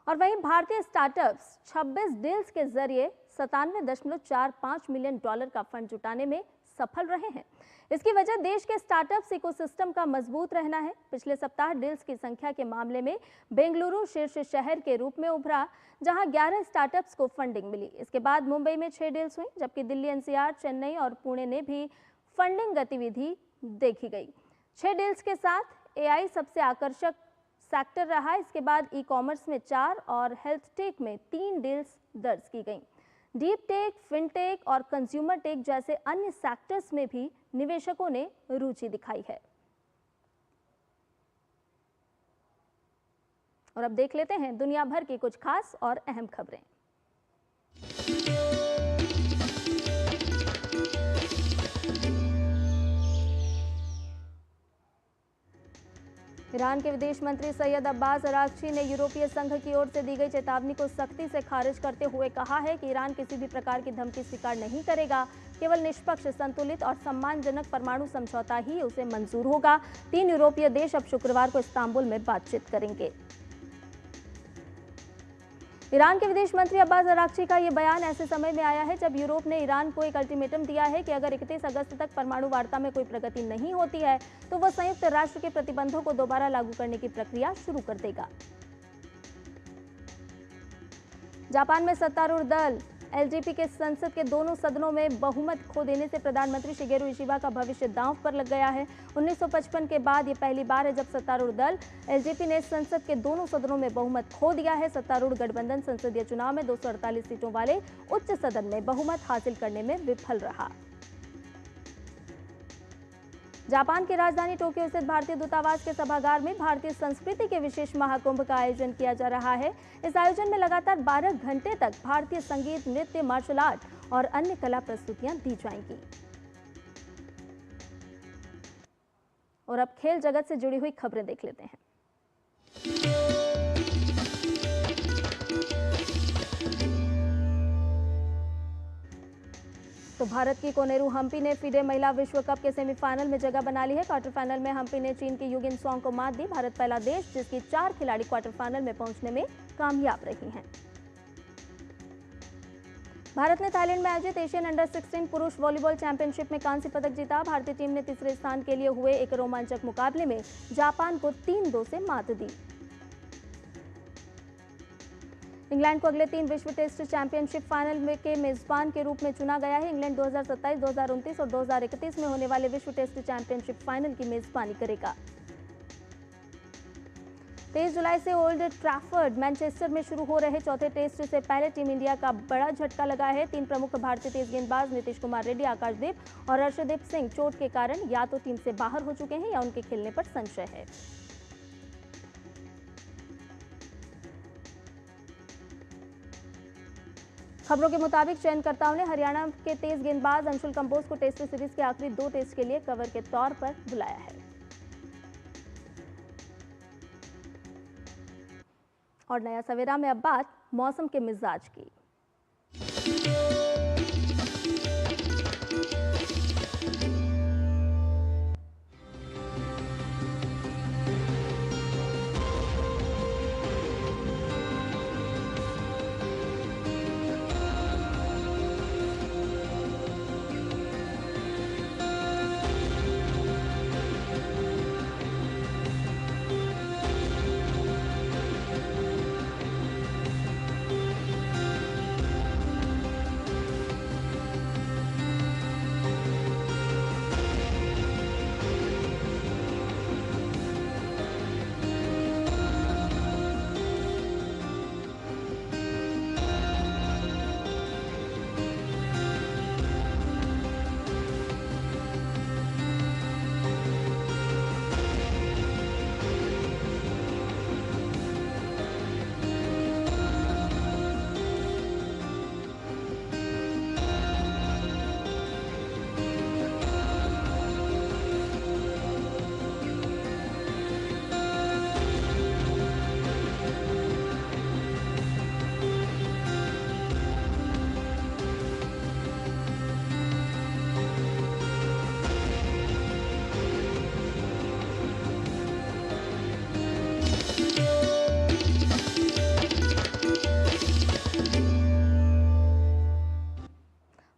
और वहीं भारतीय स्टार्टअप्स 26 डील्स के जरिए $97.45 मिलियन का फंड जुटाने में सफल रहे हैं। इसकी वजह देश के स्टार्टअप्स इकोसिस्टम का मजबूत रहना है। पिछले सप्ताह डील्स की संख्या के मामले में बेंगलुरु शीर्ष शहर के रूप में उभरा, जहां 11 स्टार्टअप्स को फंडिंग मिली। इसके बाद मुंबई में 6 डील्स हुई, जबकि दिल्ली, NCR, चेन्नई और पुणे ने भी फंडिंग गतिविधि देखी गई। 6 डील्स के साथ AI सबसे आकर्षक सेक्टर रहा। इसके बाद ई-कॉमर्स में 4 और हेल्थ टेक में 3 डील्स दर्ज की गई। डीप टेक, फिनटेक और कंज्यूमर टेक जैसे अन्य सेक्टर्स में भी निवेशकों ने रुचि दिखाई है। और अब देख लेते हैं दुनिया भर की कुछ खास और अहम खबरें। ईरान के विदेश मंत्री सैयद अब्बास अरागची ने यूरोपीय संघ की ओर से दी गई चेतावनी को सख्ती से खारिज करते हुए कहा है कि ईरान किसी भी प्रकार की धमकी स्वीकार नहीं करेगा। केवल निष्पक्ष, संतुलित और सम्मानजनक परमाणु समझौता ही उसे मंजूर होगा। 3 यूरोपीय देश अब शुक्रवार को इस्तांबुल में बातचीत करेंगे। ईरान के विदेश मंत्री अब्बास अरागची का ये बयान ऐसे समय में आया है जब यूरोप ने ईरान को एक अल्टीमेटम दिया है कि अगर 31 अगस्त तक परमाणु वार्ता में कोई प्रगति नहीं होती है तो वह संयुक्त राष्ट्र के प्रतिबंधों को दोबारा लागू करने की प्रक्रिया शुरू कर देगा। जापान में सत्तारूढ़ दल LJP के संसद के दोनों सदनों में बहुमत खो देने से प्रधानमंत्री शिगेरू इशिबा का भविष्य दांव पर लग गया है। 1955 के बाद ये पहली बार है जब सत्तारूढ़ दल LJP ने संसद के दोनों सदनों में बहुमत खो दिया है। सत्तारूढ़ गठबंधन संसदीय चुनाव में 248 सीटों वाले उच्च सदन में बहुमत हासिल करने में विफल रहा। जापान की राजधानी टोक्यो स्थित भारतीय दूतावास के सभागार में भारतीय संस्कृति के विशेष महाकुंभ का आयोजन किया जा रहा है। इस आयोजन में लगातार 12 घंटे तक भारतीय संगीत, नृत्य, मार्शल आर्ट और अन्य कला प्रस्तुतियां दी जाएंगी। और अब खेल जगत से जुड़ी हुई खबरें देख लेते हैं। तो भारत की कोनेरू हम्पी ने FIDE महिला विश्व कप के सेमीफाइनल में जगह बना ली है। क्वार्टर फाइनल में हम्पी ने चीन की युगिन सॉन्ग को मात दी। भारत पहला देश जिसकी 4 खिलाड़ी क्वार्टर फाइनल में पहुंचने में कामयाब रही हैं। भारत ने थाईलैंड में आयोजित एशियन अंडर 16 पुरुष वॉलीबॉल चैंपियनशिप में कांस्य पदक जीता। भारतीय टीम ने तीसरे स्थान के लिए हुए एक रोमांचक मुकाबले में जापान को 3-2 से मात दी। इंग्लैंड को अगले 3 विश्व टेस्ट चैंपियनशिप फाइनल के मेजबान के रूप में चुना गया है। इंग्लैंड 2027, 2029 और 2031 में होने वाले विश्व टेस्ट चैंपियनशिप फाइनल की मेजबानी करेगा। 23 जुलाई से ओल्ड ट्रैफर्ड मैनचेस्टर में शुरू हो रहे चौथे टेस्ट से पहले टीम इंडिया का बड़ा झटका लगा है। 3 प्रमुख भारतीय तेज गेंदबाज नीतीश कुमार रेड्डी, आकाशदीप और अर्शदीप सिंह चोट के कारण या तो टीम से बाहर हो चुके हैं या उनके खेलने पर संशय है। खबरों के मुताबिक चयनकर्ताओं ने हरियाणा के तेज गेंदबाज अंशुल कंबोज को टेस्ट सीरीज के आखिरी 2 टेस्ट के लिए कवर के तौर पर बुलाया है। और नया सवेरा में अब बात मौसम के मिजाज की।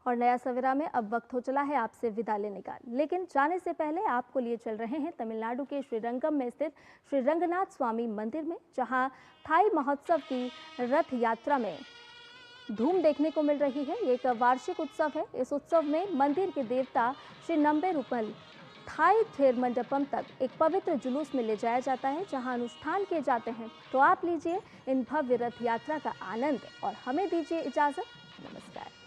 और नया सवेरा में अब वक्त हो चला है आपसे विदा लेने का, लेकिन जाने से पहले आपको लिए चल रहे हैं तमिलनाडु के श्रीरंगम में स्थित श्री रंगनाथ स्वामी मंदिर में, जहां थाई महोत्सव की रथ यात्रा में धूम देखने को मिल रही है। ये एक वार्षिक उत्सव है। इस उत्सव में मंदिर के देवता श्री नंबेरुपल थाई थेर मंडपम तक एक पवित्र जुलूस में ले जाया जाता है, जहां अनुष्ठान किए जाते हैं। तो आप लीजिए इन भव्य रथ यात्रा का आनंद और हमें दीजिए इजाजत। नमस्कार।